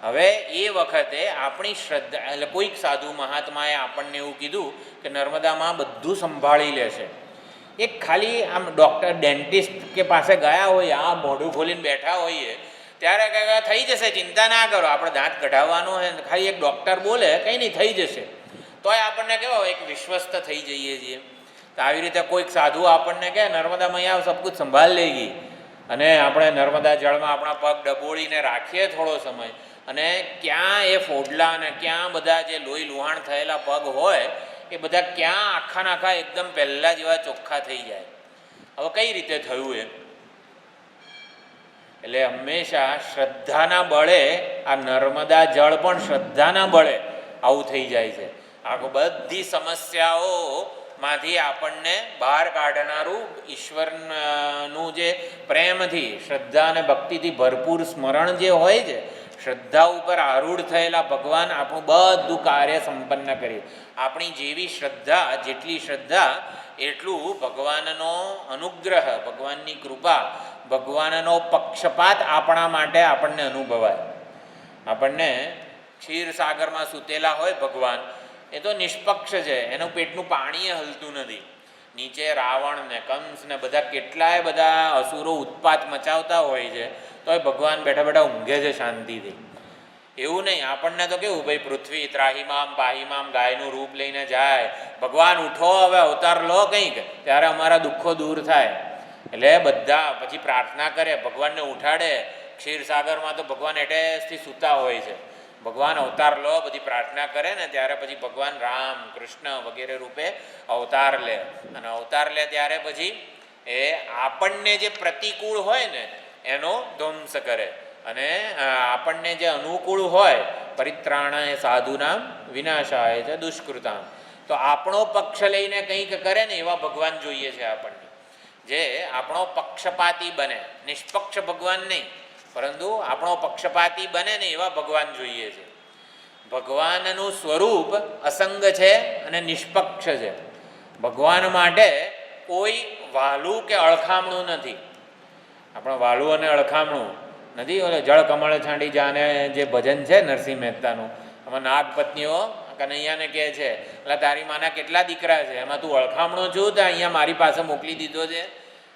હવે એ વખતે આપણી શ્રદ્ધા, એટલે કોઈક સાધુ મહાત્માએ આપણને એવું કીધું કે નર્મદામાં બધું સંભાળી લેશે. એક ખાલી આમ ડૉક્ટર, ડેન્ટિસ્ટ કે પાસે ગયા હોય, આ મોઢું ખોલીને બેઠા હોઈએ, ત્યારે કંઈ થઈ જશે, ચિંતા ના કરો, આપણે દાંત કઢાવવાનો હોય, ખાલી એક ડૉક્ટર બોલે કંઈ નહીં થઈ જશે, તોય આપણને કેવો એક વિશ્વસ્ત થઈ જઈએ છીએ. તો આવી રીતે કોઈક સાધુ આપણને કહે નર્મદા મૈયા સબ કુછ સંભાળ લેગી, અને આપણે નર્મદા જળમાં આપણા પગ ડબોળીને રાખીએ થોડો સમય, અને ક્યાં એ ફોડલા અને ક્યાં બધા જે લોહી લુહાણ થયેલા પગ હોય એ બધા ક્યાં આખા એકદમ પહેલાં જેવા ચોખ્ખા થઈ જાય. હવે કઈ રીતે થયું એ? એટલે હંમેશા શ્રદ્ધાના બળે, આ નર્મદા જળ પણ શ્રદ્ધાના બળે આવું થઈ જાય છે. આખું બધી સમસ્યાઓમાંથી આપણને બહાર કાઢનારું ઈશ્વરનું જે પ્રેમથી, શ્રદ્ધા અને ભક્તિથી ભરપૂર સ્મરણ જે હોય છે, શ્રદ્ધા ઉપર આરૂઢ થયેલા ભગવાન આપણું બધું કાર્ય સંપન્ન કરે. આપણી જેવી શ્રદ્ધા, જેટલી શ્રદ્ધા એટલું ભગવાનનો અનુગ્રહ, ભગવાનની કૃપા, ભગવાનનો પક્ષપાત આપણા માટે આપણને અનુભવાય. આપણને ક્ષીરસાગરમાં સૂતેલા હોય ભગવાન, એ તો નિષ્પક્ષ છે, એનું પેટનું પાણી હલતું નથી. નીચે રાવણ ને કંસ ને બધા કેટલાય બધા અસુરો ઉત્પાત મચાવતા હોય છે, તો એ ભગવાન બેઠા બેઠા ઊંઘે છે શાંતિથી. એવું નહીં, આપણને તો કેવું, ભાઈ પૃથ્વી ત્રાહીમામ પાહીમામ ગાયનું રૂપ લઈને જાય, ભગવાન ઉઠો હવે અવતાર લો કંઈક, ત્યારે અમારા દુઃખો દૂર થાય. એટલે બધા પછી પ્રાર્થના કરે, ભગવાનને ઉઠાડે. ક્ષીરસાગરમાં તો ભગવાન એટેસથી સૂતા હોય છે, ભગવાન અવતાર લો બધી પ્રાર્થના કરે ને ત્યારે પછી ભગવાન રામ, કૃષ્ણ વગેરે રૂપે અવતાર લે. અને અવતાર લે ત્યારે પછી એ આપણને જે પ્રતિકૂળ હોય ને એનો ધ્વંસ કરે, અને આપણને જે અનુકૂળ હોય, પરિત્રાણાય સાધુનામ વિનાશાય છે દુષ્કૃતામ, તો આપણો પક્ષ લઈને કંઈક કરે ને એવા ભગવાન જોઈએ છે આપણને, જે આપણો પક્ષપાતી બને. નિષ્પક્ષ ભગવાન નહીં, પરંતુ આપણો પક્ષપાતી બને ને એવા ભગવાન જોઈએ છે. ભગવાનનું સ્વરૂપ અસંગ છે અને નિષ્પક્ષ છે. ભગવાન માટે કોઈ વાલું કે અળખામણું નથી. આપણે વાલું અને અળખામણું નથી. ઓલે જળ કમળ છાંડી જાને જે ભજન છે નરસિંહ મહેતાનું, આમાં નાગપત્નીઓ કનૈયાને કહે છે, એટલે તારી માના કેટલા દીકરા છે, એમાં તું અળખામણું છું તો અહીંયા મારી પાસે મોકલી દીધો છે.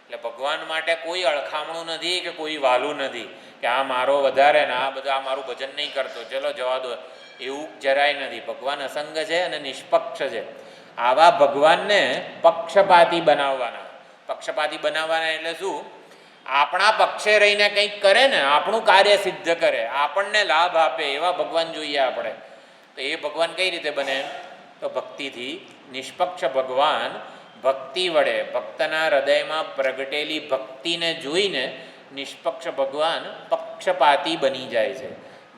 એટલે ભગવાન માટે કોઈ અળખામણું નથી કે કોઈ વાલું નથી કે આ મારો વધારે ને આ બધા આ મારું ભજન નહીં કરતો, ચલો જવા દો, એવું જરાય નથી. ભગવાન અસંગ છે અને નિષ્પક્ષ છે. આવા ભગવાનને પક્ષપાતી બનાવવાના. પક્ષપાતી બનાવવાના એટલે શું? આપણા પક્ષે રહીને કંઈક કરે ને, આપણું કાર્ય સિદ્ધ કરે, આપણને લાભ આપે એવા ભગવાન જોઈએ આપણે. તો એ ભગવાન કઈ રીતે બને? તો ભક્તિથી. નિષ્પક્ષ ભગવાન ભક્તિ વડે, ભક્તના હૃદયમાં પ્રગટેલી ભક્તિને જોઈને નિષ્પક્ષ ભગવાન પક્ષપાતી બની જાય છે.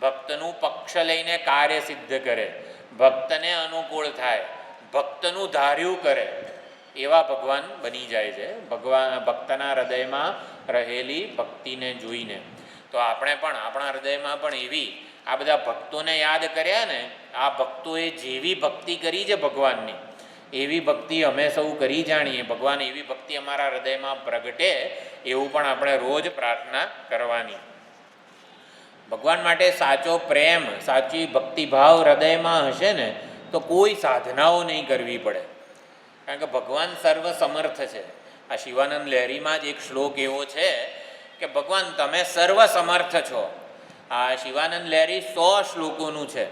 ભક્તનું પક્ષ લઈને કાર્ય સિદ્ધ કરે, ભક્તને અનુકૂળ થાય, ભક્તનું ધાર્યું કરે, એવા ભગવાન બની જાય છે ભગવાન ભક્તના હૃદયમાં રહેલી ભક્તિને જોઈને. તો આપણે પણ આપણા હૃદયમાં પણ એવી આ બધા ભક્તોને યાદ કર્યા ને, આ ભક્તોએ જેવી ભક્તિ કરી છે ભગવાનની, એવી ભક્તિ અમે સૌ કરી જાણીએ. ભગવાન એવી ભક્તિ અમારા હૃદયમાં પ્રગટે એવું પણ આપણે રોજ પ્રાર્થના કરવાની. ભગવાન માટે સાચો પ્રેમ, સાચી ભક્તિભાવ હૃદયમાં હશે ને તો કોઈ સાધનાઓ નહીં કરવી પડે. કારણ કે ભગવાન સર્વ સમર્થ છે. આ શિવાનંદ લહેરીમાં જ એક શ્લોક એવો છે કે ભગવાન તમે સર્વ સમર્થ છો. આ શિવાનંદ લહેરી 100 શ્લોકોનું છે.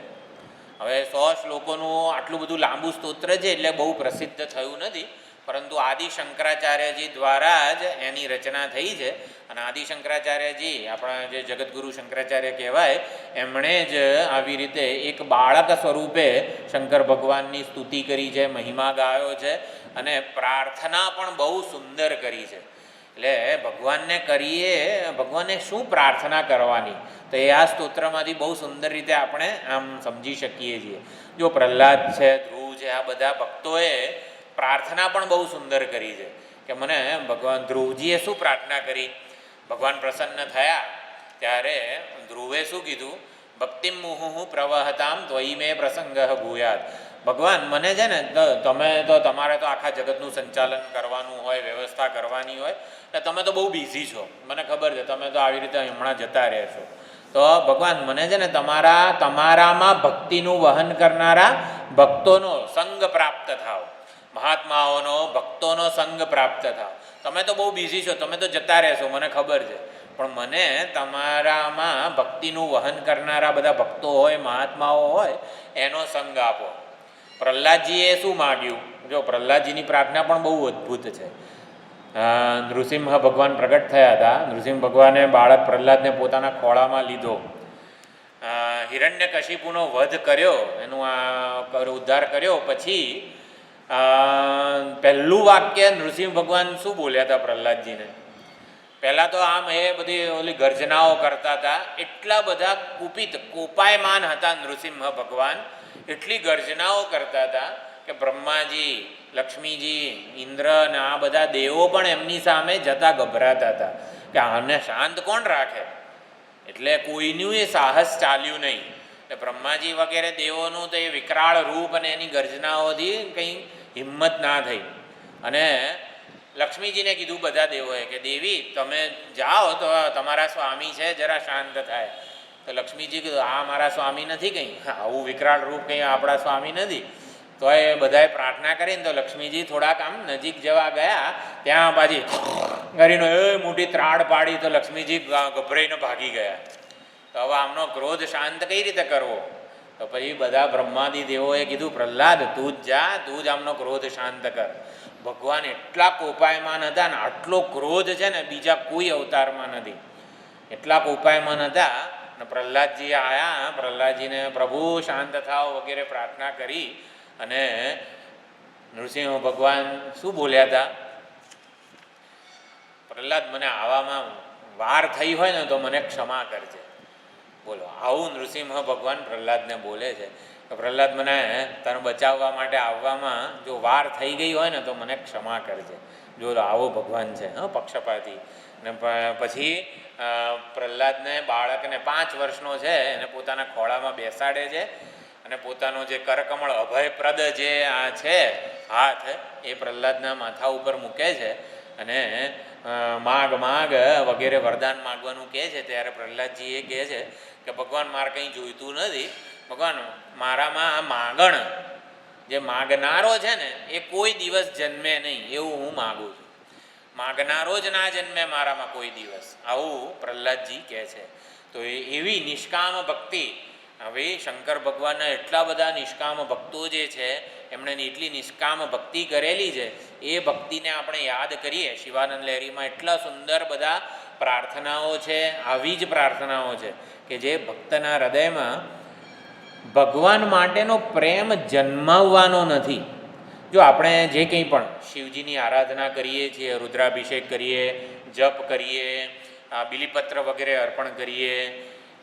હવે 100 શ્લોકોનું આટલું બધું લાંબુ સ્તોત્ર છે એટલે બહુ પ્રસિદ્ધ થયું નથી, પરંતુ આદિ શંકરાચાર્યજી દ્વારા જ એની રચના થઈ છે. અને આદિ શંકરાચાર્યજી આપણા જે જગતગુરુ શંકરાચાર્ય કહેવાય, એમણે જ આવી રીતે એક બાળક સ્વરૂપે શંકર ભગવાનની સ્તુતિ કરી છે, મહિમા ગાયો છે અને પ્રાર્થના પણ બહુ સુંદર કરી છે. એટલે ભગવાનને શું પ્રાર્થના કરવાની, તો એ આ સ્તોત્રમાંથી બહુ સુંદર રીતે આપણે આમ સમજી શકીએ છીએ. જો પ્રહલાદ છે, ધ્રુવ છે, આ બધા ભક્તોએ પ્રાર્થના પણ બહુ સુંદર કરી છે કે મને ભગવાન ધ્રુવજીએ શું પ્રાર્થના કરી, ભગવાન પ્રસન્ન થયા ત્યારે ધ્રુવે શું કીધું, ભક્તિમ મુહુઃ પ્રવહતામ ત્વયિ મે પ્રસંગ ભૂયાત. ભગવાન મને છે ને તમારે તો આખા જગતનું સંચાલન કરવાનું હોય, વ્યવસ્થા કરવાની હોય, એટલે તમે તો બહુ બિઝી છો, મને ખબર છે, તમે તો આવી રીતે હમણાં જતા રહેશો. તો ભગવાન મને છે ને તમારામાં ભક્તિનું વહન કરનારા ભક્તોનો સંગ પ્રાપ્ત થાવ, મહાત્માઓનો ભક્તોનો સંગ પ્રાપ્ત થાવ. તમે તો બહુ બિઝી છો, તમે તો જતા રહેશો, મને ખબર છે, પણ મને તમારામાં ભક્તિનું વહન કરનારા બધા ભક્તો હોય, મહાત્માઓ હોય, એનો સંગ આપો. પ્રહલાદજીએ શું માગ્યું? જો પ્રહલાદજીની પ્રાર્થના પણ બહુ અદ્ભુત છે. નૃસિંહ ભગવાન પ્રગટ થયા હતા. નૃસિંહ ભગવાને બાળક પ્રહલાદને પોતાના ખોળામાં લીધો, હિરણ્યકશિપુનો વધ કર્યો, એનું ઉદ્ધાર કર્યો. પછી પહેલું વાક્ય નૃસિંહ ભગવાન શું બોલ્યા હતા પ્રહલાદજીને? પહેલાં તો આમ એ બધી ઓલી ગર્જનાઓ કરતા હતા, એટલા બધા કોપાયમાન હતા નૃસિંહ ભગવાન, એટલી ગર્જનાઓ કરતા હતા કે બ્રહ્માજી, લક્ષ્મીજી, ઇન્દ્ર અને આ બધા દેવો પણ એમની સામે જતા ગભરાતા હતા કે આને શાંત કોણ રાખે. એટલે કોઈનું એ સાહસ ચાલ્યું નહીં. એટલે બ્રહ્માજી વગેરે દેવોનું તો એ વિકરાળ રૂપ અને એની ગર્જનાઓથી કંઈ હિંમત ના થઈ. અને લક્ષ્મીજીને કીધું બધા દેવોએ કે દેવી તમે જાઓ તો તમારા સ્વામી છે, જરા શાંત થાય. તો લક્ષ્મીજી કીધું આ મારા સ્વામી નથી, કંઈ આવું વિકરાળ રૂપ કંઈ આપણા સ્વામી નથી. તો એ બધાએ પ્રાર્થના કરીને તો લક્ષ્મીજી થોડાક આમ નજીક જવા ગયા, ત્યાં પાછી કરીને મોટી ત્રાડ પાડી તો લક્ષ્મીજી ગભરાઈને ભાગી ગયા. તો હવે આમનો ક્રોધ શાંત કઈ રીતે કરવો? તો પછી બધા બ્રહ્માદિ દેવોએ કીધું પ્રહલાદ તું જ જા, તું જ આમનો ક્રોધ શાંત કર. ભગવાન એટલા કોપાયમાન હતા ને, આટલો ક્રોધ છે ને બીજા કોઈ અવતારમાં નથી, એટલા કોપાયમાન હતા. ને પ્રહલાદજી આવ્યા, પ્રહલાદજીને પ્રભુ શાંત થાવ વગેરે પ્રાર્થના કરી. અને નૃસિંહ ભગવાન શું બોલ્યા હતા? પ્રહલાદ મને આવામાં વાર થઈ હોય ને તો મને ક્ષમા કરજે. બોલો, આવું નૃસિંહ ભગવાન પ્રહલાદને બોલે છે કે પ્રહલાદ મને તને બચાવવા માટે આવવામાં જો વાર થઈ ગઈ હોય ને તો મને ક્ષમા કરજે. જો આવો ભગવાન છે, પક્ષપાતી. ને પછી પ્રહલાદને બાળકને 5 વર્ષનો છે એને પોતાના ખોળામાં બેસાડે છે અને પોતાનો જે કરકમળ અભયપ્રદ જે આ છે હાથ એ પ્રહલાદના માથા ઉપર મૂકે છે અને માગ વગેરે વરદાન માગવાનું કહે છે. ત્યારે પ્રહલાદજી એ કહે છે કે ભગવાન મારે કંઈ જોઈતું નથી, ભગવાન મારામાં આ માગણ જે માગનારો છે ને એ કોઈ દિવસ જન્મે નહીં એવું હું માગું છું. માગનારો જ ના જન્મે મારામાં કોઈ દિવસ, આવું પ્રહલાદજી કહે છે. તો એવી નિષ્કામ ભક્તિ, હવે શંકર ભગવાનના એટલા બધા નિષ્કામ ભક્તો જે છે એમણે એટલી નિષ્કામ ભક્તિ કરેલી છે, એ ભક્તિને આપણે યાદ કરીએ. શિવાનંદ લહેરીમાં એટલા સુંદર બધા પ્રાર્થનાઓ છે, આવી જ પ્રાર્થનાઓ છે કે જે ભક્તના હૃદયમાં ભગવાન માટેનો પ્રેમ જન્માવવાનો નથી. જો આપણે જે કંઈ પણ શિવજીની આરાધના કરીએ છીએ, રુદ્રાભિષેક કરીએ, જપ કરીએ, બિલીપત્ર વગેરે અર્પણ કરીએ,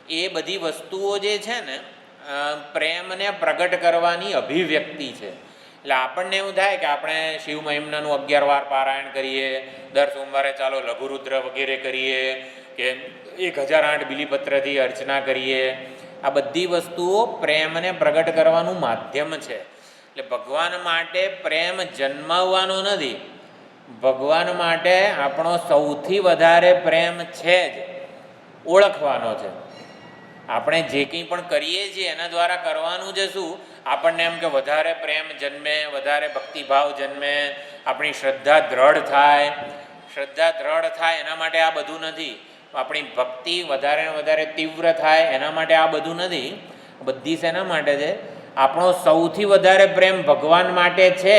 એ બધી વસ્તુઓ જે છે ને પ્રેમને પ્રગટ કરવાની અભિવ્યક્તિ છે. એટલે આપણને એવું થાય કે આપણે શિવ મહિમ્નાનું 11 વાર પારાયણ કરીએ, દર સોમવારે ચાલો લઘુરુદ્ર વગેરે કરીએ, કે 1008 બિલીપત્રથી અર્ચના કરીએ. આ બધી વસ્તુઓ પ્રેમને પ્રગટ કરવાનું માધ્યમ છે. એટલે ભગવાન માટે પ્રેમ જન્માવવાનો નથી, ભગવાન માટે આપણો સૌથી વધારે પ્રેમ છે જ ઓળખવાનો છે. આપણે જે કંઈ પણ કરીએ છીએ એના દ્વારા કરવાનું છે શું, આપણને એમ કે વધારે પ્રેમ જન્મે, વધારે ભક્તિભાવ જન્મે, આપણી શ્રદ્ધા દ્રઢ થાય. શ્રદ્ધા દ્રઢ થાય એના માટે આ બધું નથી. આપણી ભક્તિ વધારે ને વધારે તીવ્ર થાય એના માટે આ બધું નથી. બધી શેના માટે છે? આપણો સૌથી વધારે પ્રેમ ભગવાન માટે છે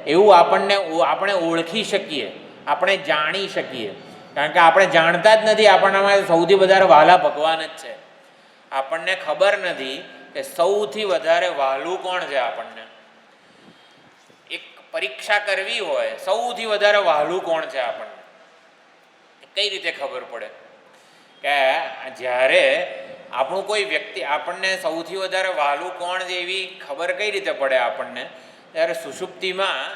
એવું આપણે ઓળખી શકીએ, આપણે જાણી શકીએ. કારણ કે આપણે જાણતા જ નથી આપણામાં સૌથી વધારે વહાલા ભગવાન જ છે. આપણને ખબર નથી કે સૌથી વધારે વહાલું કોણ છે. આપણને એક પરીક્ષા કરવી હોય, સૌથી વધારે વહાલું કોણ છે આપણને, કઈ રીતે ખબર પડે? કે જ્યારે આપણું કોઈ વ્યક્તિ, આપણને સૌથી વધારે વહાલું કોણ છે એવી ખબર કઈ રીતે પડે આપણને? ત્યારે સુષુપ્તિમાં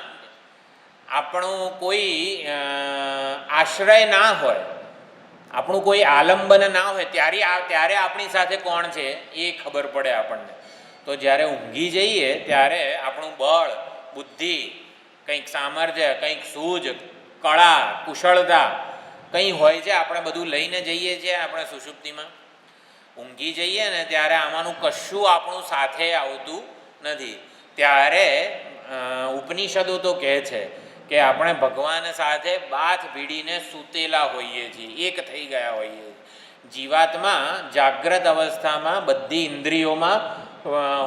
આપણું કોઈ આશ્રય ના હોય, આપણું કોઈ આલંબન ના હોય, ત્યારે આપણી સાથે કોણ છે એ ખબર પડે આપણને. તો જ્યારે ઊંઘી જઈએ ત્યારે આપણું બળ, બુદ્ધિ, કંઈક સામર્થ્ય, કંઈક સૂઝ, કળા, કુશળતા કંઈ હોય છે, આપણે બધું લઈને જઈએ છીએ. આપણે સુષુપ્તિમાં ઊંઘી જઈએ ને ત્યારે આમાંનું કશું આપણું સાથે આવતું નથી. ત્યારે ઉપનિષદો તો કહે છે કે આપણે ભગવાન સાથે બાથ ભીડીને સૂતેલા હોઈએ છીએ, એક થઈ ગયા હોઈએ છીએ. જીવાત્મા જાગ્રત અવસ્થામાં બધી ઇન્દ્રિયોમાં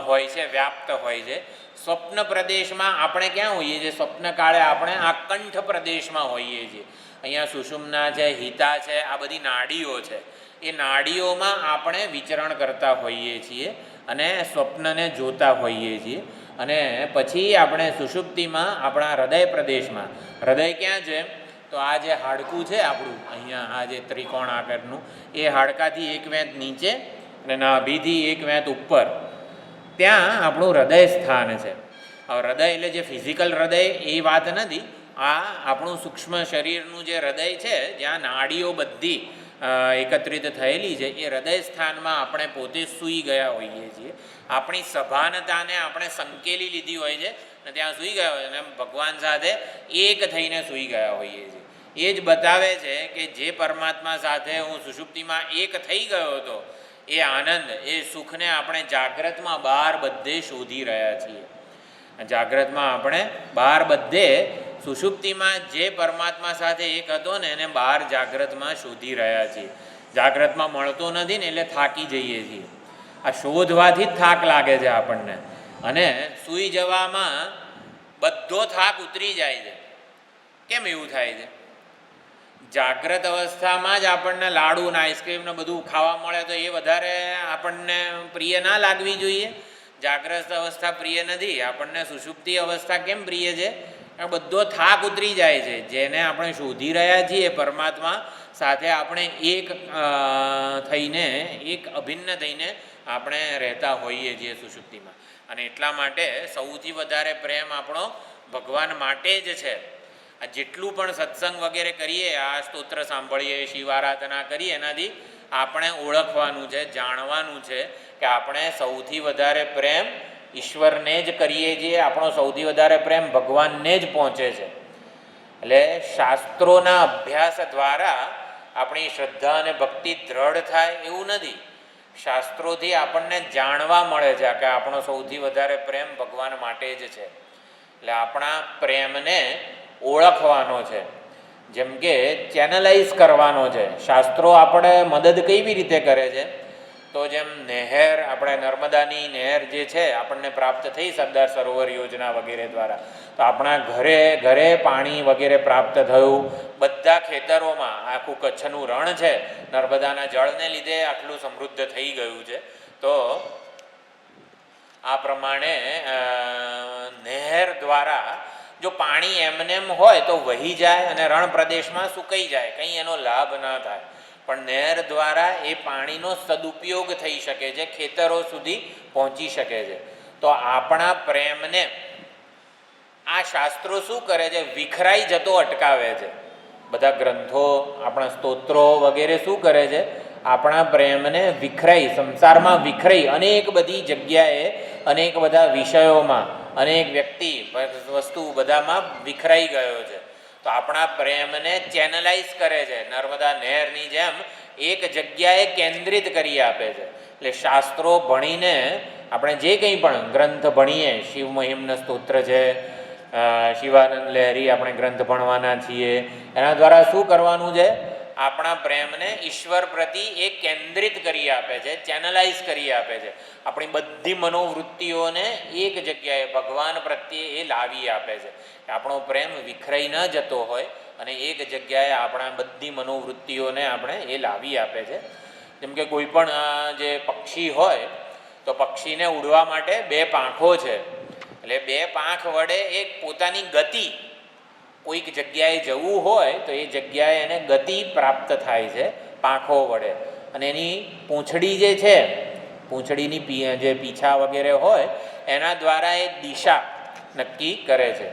હોય છે, વ્યાપ્ત હોય છે. સ્વપ્ન પ્રદેશમાં આપણે ક્યાં હોઈએ છીએ? સ્વપ્ન કાળે આપણે આકંઠ પ્રદેશમાં હોઈએ છીએ. અહીંયા સુષુમ્ના છે, હિતા છે, આ બધી નાડીઓ છે. એ નાડીઓમાં આપણે વિચરણ કરતા હોઈએ છીએ અને સ્વપ્નને જોતા હોઈએ છીએ. અને પછી આપણે સુષુપ્તિમાં આપણા હૃદય પ્રદેશમાં, હૃદય ક્યાં છે? તો આ જે હાડકું છે આપણું અહીંયા, આ જે ત્રિકોણ આકારનું, એ હાડકાથી એક વેંત નીચે અને નાભીથી એક વેંત ઉપર, ત્યાં આપણું હૃદય સ્થાન છે. હવે હૃદય એટલે જે ફિઝિકલ હૃદય એ વાત નથી, આ આપણું સૂક્ષ્મ શરીરનું જે હૃદય છે, જ્યાં નાડીઓ બધી એકત્રિત થયેલી છે, એ હૃદય સ્થાનમાં આપણે પોતે સૂઈ ગયા હોઈએ છીએ. આપણી સભાનતાને આપણે સંકેલી લીધી હોય છે અને ત્યાં સૂઈ ગયા હોય, અને ભગવાન સાથે એક થઈને સૂઈ ગયા હોઈએ છીએ. એ જ બતાવે છે કે જે પરમાત્મા સાથે હું સુષુપ્તિમાં એક થઈ ગયો હતો, એ આનંદ, એ સુખને આપણે જાગ્રતમાં બહાર બધે શોધી રહ્યા છીએ. જાગ્રતમાં આપણે બહાર બધે સુષુપ્તિમાં જે પરમાત્મા સાથે એક હતો ને એને બહાર જાગ્રતમાં શોધી રહ્યા છીએ. જાગ્રતમાં મળતો નથી ને એટલે થાકી જઈએ છીએ. આ શોધવાથી જ થાક લાગે છે આપણને, અને સૂઈ જવામાં બધો થાક ઉતરી જાય છે. કેમ એવું થાય છે? જાગ્રત અવસ્થામાં જ આપણને લાડુ ને આઈસ્ક્રીમ ને બધું ખાવા મળે તો એ વધારે આપણને પ્રિય ના લાગવી જોઈએ. જાગ્રત અવસ્થા પ્રિય નથી આપણને. સુષુપ્તિ અવસ્થા કેમ પ્રિય છે? બધો થાક ઉતરી જાય છે. જેને આપણે શોધી રહ્યા છીએ પરમાત્મા સાથે આપણે એક થઈને, એક અભિન્ન થઈને આપણે રહેતા હોઈએ છીએ સુષુપ્તિમાં. અને એટલા માટે સૌથી વધારે પ્રેમ આપણો ભગવાન માટે જ છે. આ જેટલું પણ સત્સંગ વગેરે કરીએ, આ સ્તોત્ર સાંભળીએ, શિવ આરાધના કરીએ, એનાથી આપણે ઓળખવાનું છે, જાણવાનું છે કે આપણે સૌથી વધારે પ્રેમ ઈશ્વરને જ કરીએ છીએ. આપણો સૌથી વધારે પ્રેમ ભગવાનને જ પહોંચે છે. એટલે શાસ્ત્રોના અભ્યાસ દ્વારા આપણી શ્રદ્ધા અને ભક્તિ દ્રઢ થાય એવું નથી. શાસ્ત્રોથી આપણને જાણવા મળે છે કે આપણો સૌથી વધારે પ્રેમ ભગવાન માટે જ છે. એટલે આપણા પ્રેમને ઓળખવાનો છે, જેમ કે ચેનલાઇઝ કરવાનો છે. શાસ્ત્રો આપણે મદદ કેવી રીતે કરે છે? તો જેમ નહેર, આપણે નર્મદાની નહેર જે છે આપણને પ્રાપ્ત થઈ સરદાર સરોવર યોજના વગેરે દ્વારા, તો આપણા ઘરે ઘરે પાણી વગેરે પ્રાપ્ત થયું. બધા ખેતરોમાં, આખું કચ્છનું રણ છે નર્મદાના જળને લીધે આટલું સમૃદ્ધ થઈ ગયું છે. તો આ પ્રમાણે નહેર દ્વારા જો પાણી એમનેમ હોય તો વહી જાય અને રણ પ્રદેશમાં સુકાઈ જાય, કંઈ એનો લાભ ના થાય. પણ નહેર દ્વારા એ પાણીનો સદુપયોગ થઈ શકે છે, ખેતરો સુધી પહોંચી શકે છે. તો આપણા પ્રેમને આ શાસ્ત્રો શું કરે છે? વિખરાઈ જતો અટકાવે છે. બધા ગ્રંથો, આપણા સ્તોત્રો વગેરે શું કરે છે? આપણા પ્રેમને વિખરાઈ, સંસારમાં વિખરાઈ, અનેક બધી જગ્યાએ, અનેક બધા વિષયોમાં, અનેક વ્યક્તિ, વસ્તુ બધામાં વિખરાઈ ગયો છે. તો આપણા પ્રેમને ચેનલાઇઝ કરે છે. નર્મદા નહેરની જેમ એક જગ્યાએ કેન્દ્રિત કરી આપે છે. એટલે શાસ્ત્રો ભણીને આપણે જે કંઈ પણ ગ્રંથ ભણીએ, શિવ મહિમ્ન સ્તોત્ર છે, શિવાનંદ લહેરી આપણે ગ્રંથ ભણવાના છીએ, એના દ્વારા શું કરવાનું છે? આપણા પ્રેમને ઈશ્વર પ્રતિ એ કેન્દ્રિત કરી આપે છે, ચેનલાઇઝ કરી આપે છે. આપણી બધી મનોવૃત્તિઓને એક જગ્યાએ ભગવાન પ્રત્યે એ લાવી આપે છે. આપણો પ્રેમ વિખરાઈ ન જતો હોય અને એક જગ્યાએ આપણા બધી મનોવૃત્તિઓને આપણે એ લાવી આપે છે. જેમ કે કોઈ પણ જે પક્ષી હોય તો પક્ષીને ઉડવા માટે 2 પાંખો છે. એટલે 2 પાંખ વડે એક પોતાની ગતિ, કોઈક જગ્યાએ જવું હોય તો એ જગ્યાએ એને ગતિ પ્રાપ્ત થાય છે પાંખો વડે. અને એની પૂંછડી જે છે, પૂંછડીની જે પીછા વગેરે હોય એના દ્વારા એ દિશા નક્કી કરે છે.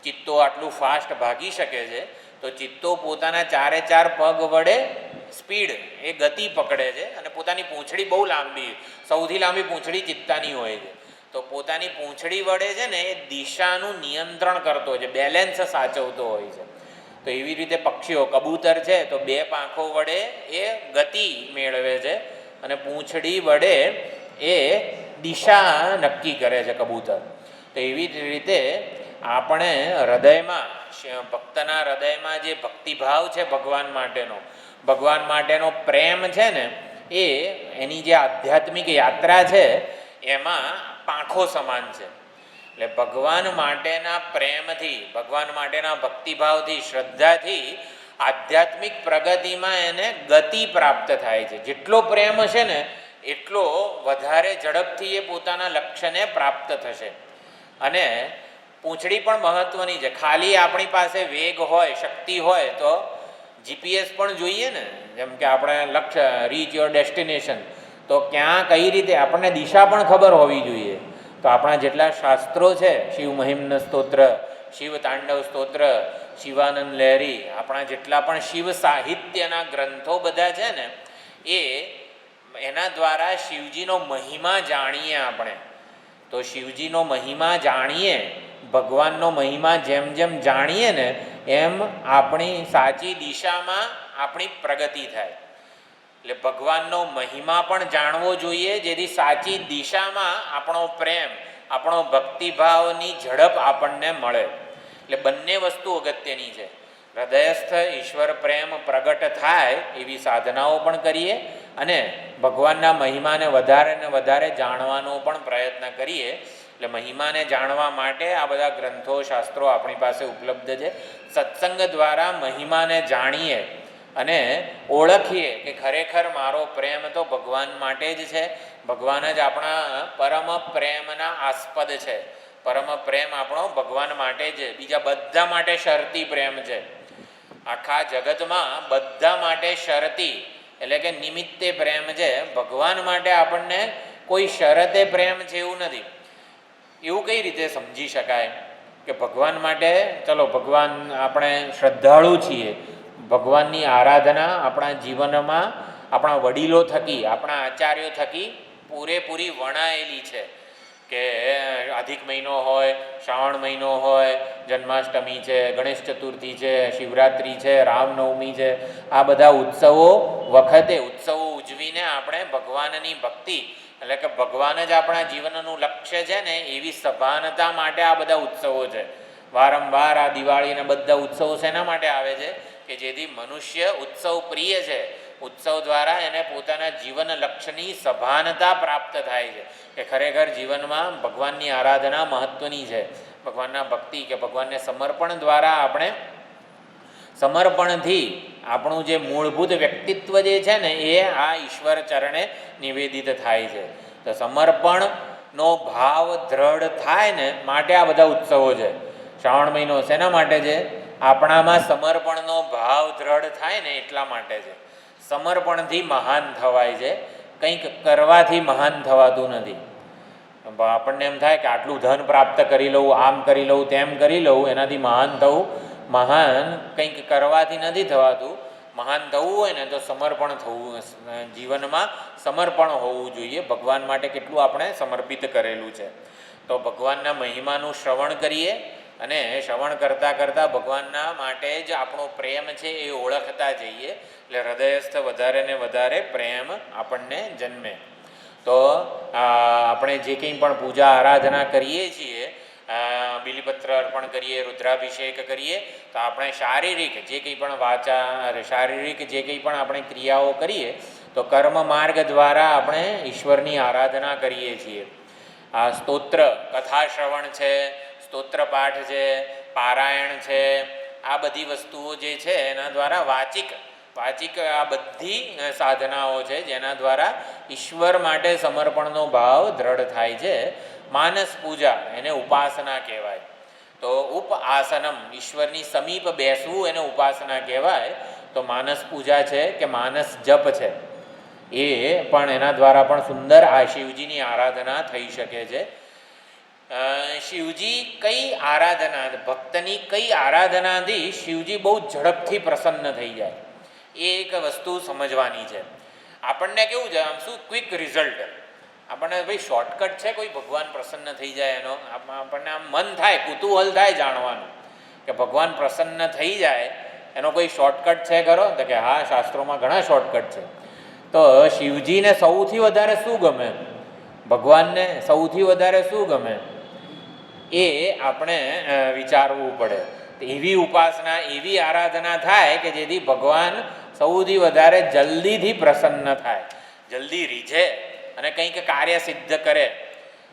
ચિત્તો આટલું ફાસ્ટ ભાગી શકે છે તો ચિત્તો પોતાના 4 પગ વડે સ્પીડ એ ગતિ પકડે છે અને પોતાની પૂંછડી બહુ લાંબી, સૌથી લાંબી પૂંછડી ચિત્તાની હોય છે. તો પોતાની પૂંછડી વડે છે ને એ દિશાનું નિયંત્રણ કરતો હોય છે, બેલેન્સ સાચવતો હોય છે. તો એવી રીતે પક્ષીઓ, કબૂતર છે તો 2 પાંખો વડે એ ગતિ મેળવે છે અને પૂંછડી વડે એ દિશા નક્કી કરે છે કબૂતર. તો એવી જ રીતે આપણે હૃદયમાં, ભક્તના હૃદયમાં જે ભક્તિભાવ છે ભગવાન માટેનો પ્રેમ છે ને, એ એની જે આધ્યાત્મિક યાત્રા છે એમાં પાંખો સમાન છે. એટલે ભગવાન માટેના પ્રેમથી, ભગવાન માટેના ભક્તિભાવથી, શ્રદ્ધાથી આધ્યાત્મિક પ્રગતિમાં એને ગતિ પ્રાપ્ત થાય છે. જેટલો પ્રેમ હશે ને એટલો વધારે ઝડપથી એ પોતાના લક્ષ્યને પ્રાપ્ત થશે. અને પૂંછડી પણ મહત્ત્વની છે. ખાલી આપણી પાસે વેગ હોય, શક્તિ હોય તો જીપીએસ પણ જોઈએ ને. જેમ કે આપણે લક્ષ્ય, રીચ યોર ડેસ્ટિનેશન, તો ક્યાં કઈ રીતે આપણને દિશા પણ ખબર હોવી જોઈએ. તો આપણા જેટલા શાસ્ત્રો છે, શિવ મહિમ્ન સ્તોત્ર, શિવ તાંડવ સ્તોત્ર, શિવાનંદ લહેરી, આપણા જેટલા પણ શિવ સાહિત્યના ગ્રંથો બધા છે ને, એના દ્વારા શિવજીનો મહિમા જાણીએ આપણે. તો શિવજીનો મહિમા જાણીએ, ભગવાનનો મહિમા જેમ જેમ જાણીએ ને એમ આપણી સાચી દિશામાં આપણી પ્રગતિ થાય. એટલે ભગવાનનો મહિમા પણ જાણવો જોઈએ, જેથી સાચી દિશામાં આપણો પ્રેમ, આપણો ભક્તિભાવની ઝડપ આપણને મળે. એટલે બંને વસ્તુ અગત્યની છે. હૃદયસ્થ ઈશ્વર પ્રેમ પ્રગટ થાય એવી સાધનાઓ પણ કરીએ અને ભગવાનના મહિમાને વધારે ને વધારે જાણવાનો પણ પ્રયત્ન કરીએ. એટલે મહિમાને જાણવા માટે આ બધા ગ્રંથો, શાસ્ત્રો આપણી પાસે ઉપલબ્ધ છે. સત્સંગ દ્વારા મહિમાને જાણીએ અને ઓળખીએ કે ખરેખર મારો પ્રેમ તો ભગવાન માટે જ છે. ભગવાન જ આપણા પરમ પ્રેમના આસ્પદ છે. પરમ પ્રેમ આપણો ભગવાન માટે જ, બીજા બધા માટે શરતી પ્રેમ છે. આખા જગતમાં બધા માટે શરતી એટલે કે નિમિત્તે પ્રેમ છે. ભગવાન માટે આપણને કોઈ શરતે પ્રેમ છે એવું નથી. એવું કઈ રીતે સમજી શકાય કે ભગવાન માટે, ચલો ભગવાન, આપણે શ્રદ્ધાળુ છીએ, ભગવાનની આરાધના આપણા જીવનમાં આપણા વડીલો થકી, આપણા આચાર્યો થકી પૂરેપૂરી વણાયેલી છે. કે અધિક મહિનો હોય, શ્રાવણ મહિનો હોય, જન્માષ્ટમી છે, ગણેશ ચતુર્થી છે, શિવરાત્રિ છે, રામનવમી છે, આ બધા ઉત્સવો વખતે ઉત્સવો ઉજવીને આપણે ભગવાનની ભક્તિ, એટલે કે ભગવાન જ આપણા જીવનનું લક્ષ્ય છે ને એવી સભાનતા માટે આ બધા ઉત્સવો છે. વારંવાર આ દિવાળીને બધા ઉત્સવો શેના માટે આવે છે? કે જેથી મનુષ્ય ઉત્સવ પ્રિય છે. ઉત્સવ દ્વારા એને પોતાના જીવન લક્ષ્યની સભાનતા પ્રાપ્ત થાય છે કે ખરેખર જીવનમાં ભગવાનની આરાધના મહત્ત્વની છે. ભગવાનના ભક્તિ કે ભગવાનને સમર્પણ દ્વારા આપણે, સમર્પણથી આપણું જે મૂળભૂત વ્યક્તિત્વ જે છે ને એ આ ઈશ્વર ચરણે નિવેદિત થાય છે. તો સમર્પણનો ભાવ દ્રઢ થાય ને માટે આ બધા ઉત્સવો છે. શ્રાવણ મહિનો શેના માટે છે? આપણામાં સમર્પણનો ભાવ દ્રઢ થાય ને એટલા માટે છે. સમર્પણથી મહાન થવાય છે, કંઈક કરવાથી મહાન થવાતું નથી. આપણને એમ થાય કે આટલું ધન પ્રાપ્ત કરી લઉં, આમ કરી લઉં, તેમ કરી લઉં, એનાથી મહાન થવું. મહાન કંઈક કરવાથી નથી થવાતું. મહાન થવું હોય ને તો સમર્પણ થવું, જીવનમાં સમર્પણ હોવું જોઈએ. ભગવાન માટે કેટલું આપણે સમર્પિત કરેલું છે. તો ભગવાનના મહિમાનું શ્રવણ કરીએ અને શ્રવણ કરતાં કરતાં ભગવાનના માટે જ આપણો પ્રેમ છે એ ઓળખતા જઈએ. એટલે હૃદયસ્થ વધારે ને વધારે પ્રેમ આપણને જન્મે. તો આપણે જે કંઈ પણ પૂજા આરાધના કરીએ છીએ, બિલીપત્ર અર્પણ કરીએ, રુદ્રાભિષેક કરીએ, તો આપણે શારીરિક જે કંઈ પણ શારીરિક જે કંઈ પણ આપણે ક્રિયાઓ કરીએ તો કર્મ માર્ગ દ્વારા આપણે ઈશ્વરની આરાધના કરીએ છીએ. આ સ્તોત્ર કથા શ્રવણ છે, સ્તોત્ર પાઠ છે, પારાયણ છે, આ બધી વસ્તુઓ જે છે એના દ્વારા વાચિક આ બધી સાધનાઓ છે જેના દ્વારા ઈશ્વર માટે સમર્પણનો ભાવ દ્રઢ થાય છે. માનસ પૂજા એને ઉપાસના કહેવાય. તો આસનમ ઈશ્વરની સમીપ બેસવું એને ઉપાસના કહેવાય. તો માનસ પૂજા છે કે માનસ જપ છે એ પણ એના દ્વારા પણ સુંદર આ શિવજીની આરાધના થઈ શકે છે. શિવજી કઈ આરાધના, ભક્તની કઈ આરાધનાથી શિવજી બહુ ઝડપથી પ્રસન્ન થઈ જાય એ એક વસ્તુ સમજવાની છે. આપણને કેવું છે, આમ શું ક્વિક રિઝલ્ટ, આપણને ભાઈ શોર્ટકટ છે કોઈ ભગવાન પ્રસન્ન થઈ જાય એનો, આપણને આમ મન થાય, કુતૂહલ થાય જાણવાનું કે ભગવાન પ્રસન્ન થઈ જાય એનો કોઈ શોર્ટકટ છે ખરો? તો કે હા, શાસ્ત્રોમાં ઘણા શોર્ટકટ છે. તો શિવજીને સૌથી વધારે શું ગમે, ભગવાનને સૌથી વધારે શું ગમે એ આપણે વિચારવું પડે. એવી ઉપાસના, એવી આરાધના થાય કે જેથી ભગવાન સૌથી વધારે જલ્દીથી પ્રસન્ન થાય, જલ્દી રીઝે અને કંઈક કાર્ય સિદ્ધ કરે.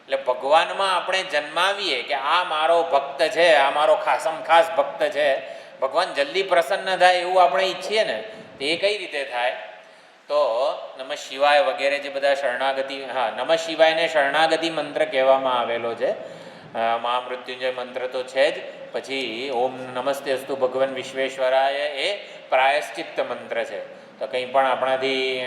એટલે ભગવાનમાં આપણે જન્માવીએ કે આ મારો ભક્ત છે, આ મારો ખાસમ ખાસ ભક્ત છે, ભગવાન જલ્દી પ્રસન્ન થાય એવું આપણે ઈચ્છીએ ને, તો એ કઈ રીતે થાય? તો નમઃ શિવાય વગેરે જે બધા શરણાગતિ, નમઃ શિવાયને શરણાગતિ મંત્ર કહેવામાં આવેલો છે. મહામૃત્યુંજય મંત્ર તો છે જ, પછી ઓમ નમસ્તે અસ્તુ ભગવાન વિશ્વેશ્વરાય એ પ્રાયશ્ચિત્ત મંત્ર છે. તો કંઈ પણ આપણાથી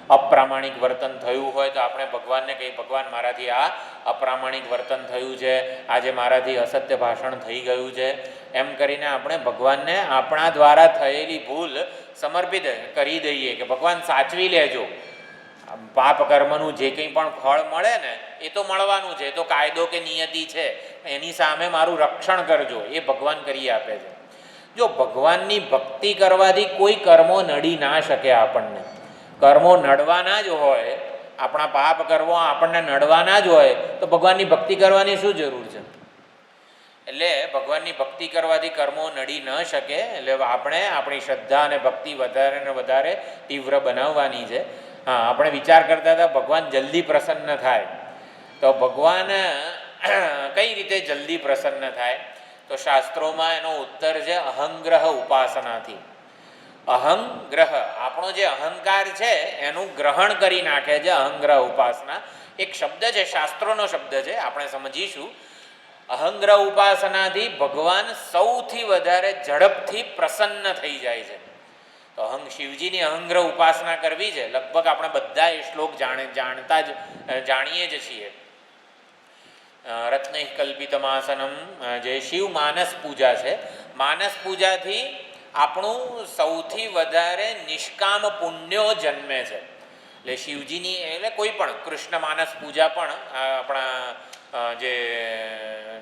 અપ્રામાણિક વર્તન થયું હોય તો આપણે ભગવાનને કહીએ, ભગવાન મારાથી આ અપ્રામાણિક વર્તન થયું છે, આજે મારાથી અસત્ય ભાષણ થઈ ગયું છે, એમ કરીને આપણે ભગવાનને આપણા દ્વારા થયેલી ભૂલ સમર્પિત કરી દઈએ કે ભગવાન સાચવી લેજો. પાપ કર્મનું જે કંઈ પણ ફળ મળે ને એ તો મળવાનું છે, એ તો કાયદો કે નિયતિ છે, એની સામે મારું રક્ષણ કરજો, એ ભગવાન કરી આપે છે. જો ભગવાનની ભક્તિ કરવાથી કોઈ કર્મો નડી ના શકે, આપણને કર્મો નડવાના જ હોય, આપણા પાપ કર્મો આપણને નડવાના જ હોય તો ભગવાનની ભક્તિ કરવાની શું જરૂર છે? એટલે ભગવાનની ભક્તિ કરવાથી કર્મો નડી ન શકે. એટલે આપણે આપણી શ્રદ્ધા અને ભક્તિ વધારે ને વધારે તીવ્ર બનાવવાની છે. આપણે વિચાર કરતા હતા ભગવાન જલ્દી પ્રસન્ન થાય, તો ભગવાન કઈ રીતે જલ્દી પ્રસન્ન થાય? તો શાસ્ત્રોમાં એનો ઉત્તર છે અહંગ્રહ ઉપાસનાથી. અહંગ્રહ, આપણો જે અહંકાર છે એનું ગ્રહણ કરી નાખે છે અહંગ્રહ ઉપાસના. એક શબ્દ છે, શાસ્ત્રોનો શબ્દ છે, આપણે સમજીશું. અહંગ્રહ ઉપાસનાથી ભગવાન સૌથી વધારે ઝડપથી પ્રસન્ન થઈ જાય છે. તો શિવજીની અહંગ્રહ ઉપાસના કરવી છે, લગભગ આપણે બધા એ શ્લોક જાણીએ જ છીએ. રત્નૈઃ કલ્પિતમાસનમ જે શિવ માનસ પૂજા છે, માનસ પૂજાથી આપણું સૌથી વધારે નિષ્કામ પુણ્યો જન્મે છે. એટલે શિવજીની, એટલે કોઈ પણ કૃષ્ણ માનસ પૂજા પણ આપણા જે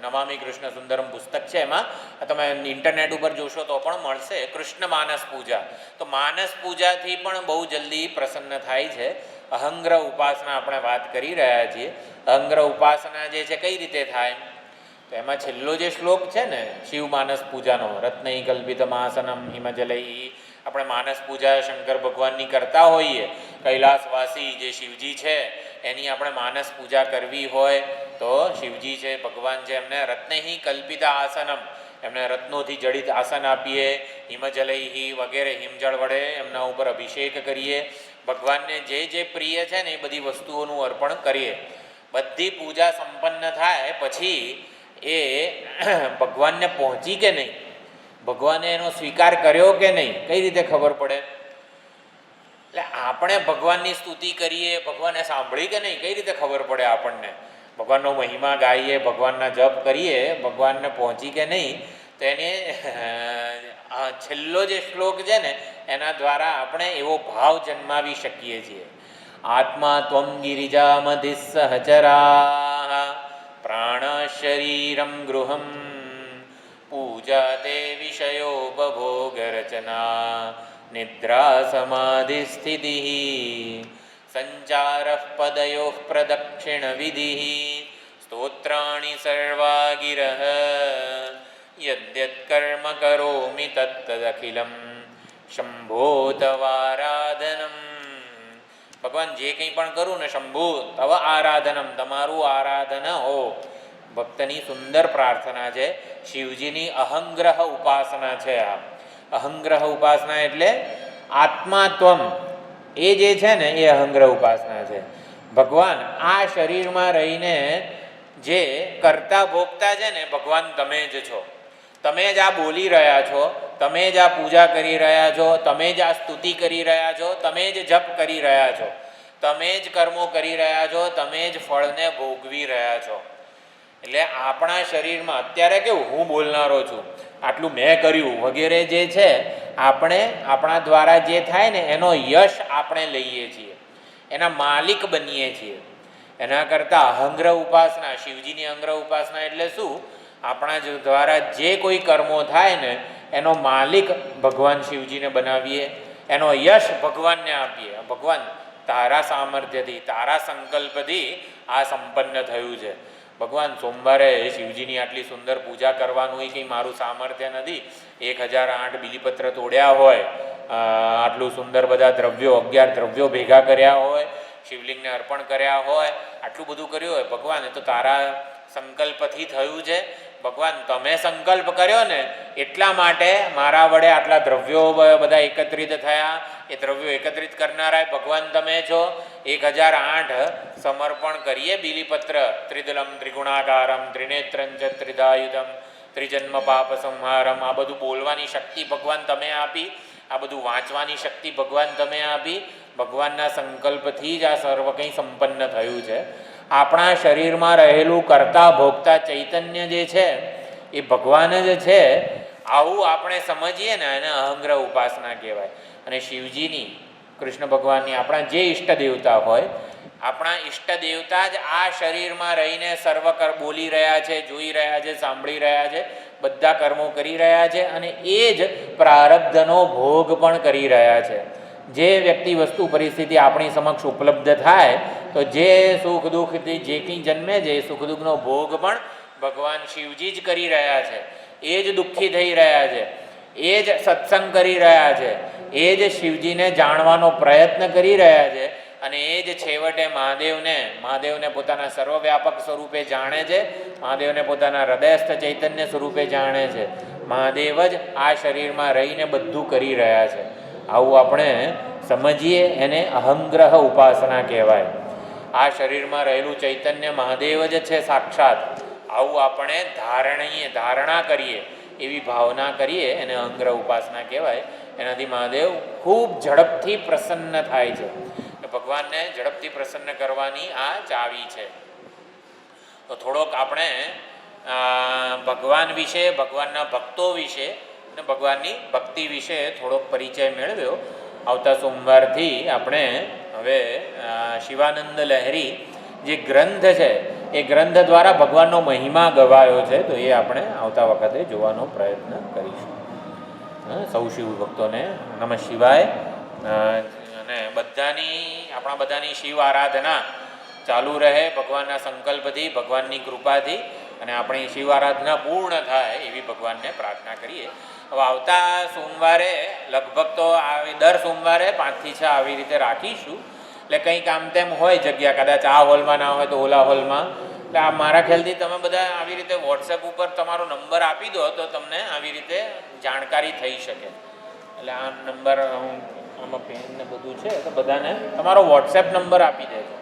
નમામિ કૃષ્ણ સુંદરમ પુસ્તક છે એમાં તમે ઇન્ટરનેટ ઉપર જોશો તો પણ મળશે કૃષ્ણ માનસ પૂજા. તો માનસ પૂજાથી પણ બહુ જલ્દી પ્રસન્ન થાય છે. અહંગ્રહ ઉપાસના આપણે વાત કરી રહ્યા છીએ. અહંગ્રહ ઉપાસના જે છે કઈ રીતે થાય? તો એમાં છેલ્લો જે શ્લોક છે ને શિવ માનસ પૂજાનો, રત્નૈઃ કલ્પિતમાસનમ હિમજલૈઃ, આપણે માનસ પૂજા શંકર ભગવાનની કરતા હોઈએ, કૈલાસવાસી જે શિવજી છે એની આપણે માનસ પૂજા કરવી હોય તો શિવજી છે, ભગવાન છે, એમને રત્નૈઃ કલ્પિત આસનમ, એમને રત્નોથી જડિત આસન આપીએ, હિમજલૈઃ વગેરે હિમજળ વડે એમના ઉપર અભિષેક કરીએ, ભગવાનને જે જે પ્રિય છે ને એ બધી વસ્તુઓનું અર્પણ કરીએ. બધી પૂજા સંપન્ન થાય પછી એ ભગવાનને પહોંચી કે નહીં, ભગવાને એનો સ્વીકાર કર્યો કે નહીં, કઈ રીતે ખબર પડે? એટલે આપણે ભગવાનની સ્તુતિ કરીએ, ભગવાને સાંભળી કે નહીં, કઈ રીતે ખબર પડે આપણને? ભગવાનનો મહિમા ગાઈએ, ભગવાનના જપ કરીએ, ભગવાનને પહોંચી કે નહીં, તો એને છેલ્લો જે શ્લોક છે ને એના દ્વારા આપણે એવો ભાવ જન્માવી શકીએ છીએ. આત્મા ત્વમ ગિરિજામધિ સહચરા પ્રાણ શરીરમ ગૃહમ પૂજા તે વિષયોપભોગ રચના નિદ્રા સમાધિ સ્થિતિ સંચારઃ પદયોઃ પ્રદક્ષિણવિધિઃ સ્તોત્રાણિ સર્વા ગિરઃ યદ્યત્ કર્મ કરોમિ તત્તદખિલં શંભો તવારાધનમ. ભગવાન જે કંઈ પણ કરું ને શંભુ તવ આરાધનમ, તમારું આરાધન હો. ભક્તની સુંદર પ્રાર્થના છે. શિવજીની અહંગ્રહ ઉપાસના છે. આ અહંગ્રહ ઉપાસના એટલે આત્માત્વમ, એ જે છે ને એ અહંગ્રહ ઉપાસના છે. ભગવાન આ શરીરમાં રહીને જે કરતા ભોગતા છે ને ભગવાન તમે જ છો. તમે જ આ બોલી રહ્યા છો, તમે જ આ પૂજા કરી રહ્યા છો, તમે જ આ સ્તુતિ કરી રહ્યા છો, તમે જ જપ કરી રહ્યા છો, તમે જ કર્મો કરી રહ્યા છો, તમે જ ફળને ભોગવી રહ્યા છો. એટલે આપણા શરીરમાં અત્યારે કેવું, હું બોલનારો છું, આટલું મેં કર્યું વગેરે જે છે, આપણે આપણા દ્વારા જે થાય ને એનો યશ આપણે લઈએ છીએ, એના માલિક બનીએ છીએ. એના કરતાં અહંગ્રહ ઉપાસના, શિવજીની અંગ્રહ ઉપાસના એટલે શું? આપણા દ્વારા જે કોઈ કર્મો થાય ને એનો માલિક ભગવાન શિવજીને બનાવીએ, એનો યશ ભગવાનને આપીએ. ભગવાન તારા સામર્થ્યથી, તારા સંકલ્પથી આ સંપન્ન થયું છે. ભગવાન સોમવારે શિવજીની આટલી સુંદર પૂજા કરવાનું એ કંઈ મારું સામર્થ્ય નથી. 1008 બીલીપત્ર તોડ્યા હોય, આટલું સુંદર બધા દ્રવ્યો, 11 દ્રવ્યો ભેગા કર્યા હોય, શિવલિંગને અર્પણ કર્યા હોય, આટલું બધું કર્યું હોય. ભગવાન એ તો તારા સંકલ્પથી થયું છે. ભગવાન તમે સંકલ્પ કર્યો ને એટલા માટે મારા વડે આટલા દ્રવ્યો બધા એકત્રિત થયા. એ દ્રવ્યો એકત્રિત કરનારા ભગવાન તમે છો. 1008 સમર્પણ કરીએ બીલીપત્ર. ત્રિદલમ ત્રિગુણાકારમ ત્રિનેત્રં ચ ત્રિદાયુધમ ત્રિજન્મ પાપ સંહારમ. આ બધું બોલવાની શક્તિ ભગવાન તમે આપી, આ બધું વાંચવાની શક્તિ ભગવાન તમે આપી. ભગવાનના સંકલ્પથી જ આ સર્વ કંઈ સંપન્ન થયું છે. આપણા શરીરમાં રહેલું કરતા ભોગતા ચૈતન્ય જે છે એ ભગવાન જ છે. આવું આપણે સમજીએ ને એને અહંગ્રહ ઉપાસના કહેવાય. અને શિવજીની, કૃષ્ણ ભગવાનની, આપણા જે ઈષ્ટ દેવતા હોય, આપણા ઈષ્ટ દેવતા જ આ શરીરમાં રહીને સર્વ બોલી રહ્યા છે, જોઈ રહ્યા છે, સાંભળી રહ્યા છે, બધા કર્મો કરી રહ્યા છે. અને એ જ પ્રારબ્ધનો ભોગ પણ કરી રહ્યા છે. જે વ્યક્તિ વસ્તુ પરિસ્થિતિ આપણી સમક્ષ ઉપલબ્ધ થાય તો જે સુખ દુઃખથી જે કંઈ જન્મે છે એ સુખ દુઃખનો ભોગ પણ ભગવાન શિવજી જ કરી રહ્યા છે. એ જ દુઃખી થઈ રહ્યા છે, એ જ સત્સંગ કરી રહ્યા છે, એ જ શિવજીને જાણવાનો પ્રયત્ન કરી રહ્યા છે. અને એ જ છેવટે મહાદેવને પોતાના સર્વવ્યાપક સ્વરૂપે જાણે છે, મહાદેવને પોતાના હૃદયસ્થ ચૈતન્ય સ્વરૂપે જાણે છે. મહાદેવ જ આ શરીરમાં રહીને બધું કરી રહ્યા છે. આવું આપણે સમજીએ એને અહંગ્રહ ઉપાસના કહેવાય. આ શરીરમાં રહેલું ચૈતન્ય મહાદેવ જ છે સાક્ષાત. આવું આપણે ધારણા કરીએ, એવી ભાવના કરીએ, એને અહંગ્રહ ઉપાસના કહેવાય. એનાથી મહાદેવ ખૂબ ઝડપથી પ્રસન્ન થાય છે. ભગવાનને ઝડપથી પ્રસન્ન કરવાની આ ચાવી છે. તો થોડોક આપણે ભગવાન વિશે, ભગવાનના ભક્તો વિશે અને ભગવાનની ભક્તિ વિશે થોડોક પરિચય મેળવ્યો. આવતા સોમવારથી આપણે હવે શિવાનંદ લહેરી જે ગ્રંથ છે એ ગ્રંથ દ્વારા ભગવાનનો મહિમા ગવાયો છે, તો એ આપણે આવતા વખતે જોવાનો પ્રયત્ન કરીશું. સૌ શિવ ભક્તોને નમઃ શિવાય. અને આપણા બધાની શિવ આરાધના ચાલુ રહે ભગવાનના સંકલ્પથી, ભગવાનની કૃપાથી, અને આપણી શિવ આરાધના પૂર્ણ થાય એવી ભગવાનને પ્રાર્થના કરીએ. હવે આવતા સોમવારે લગભગ તો દર સોમવારે 5 થી 6 આવી રીતે રાખીશું. એટલે કંઈક આમ તેમ હોય જગ્યા, કદાચ આ હોલમાં ના હોય તો ઓલા હોલમાં. એટલે આ મારા ખ્યાલથી તમે બધા આવી રીતે વોટ્સએપ ઉપર તમારો નંબર આપી દો તો તમને આવી રીતે જાણકારી થઈ શકે. એટલે આ નંબર આમાં પેન ને બધું છે તો બધાને તમારો વોટ્સએપ નંબર આપી દેજો.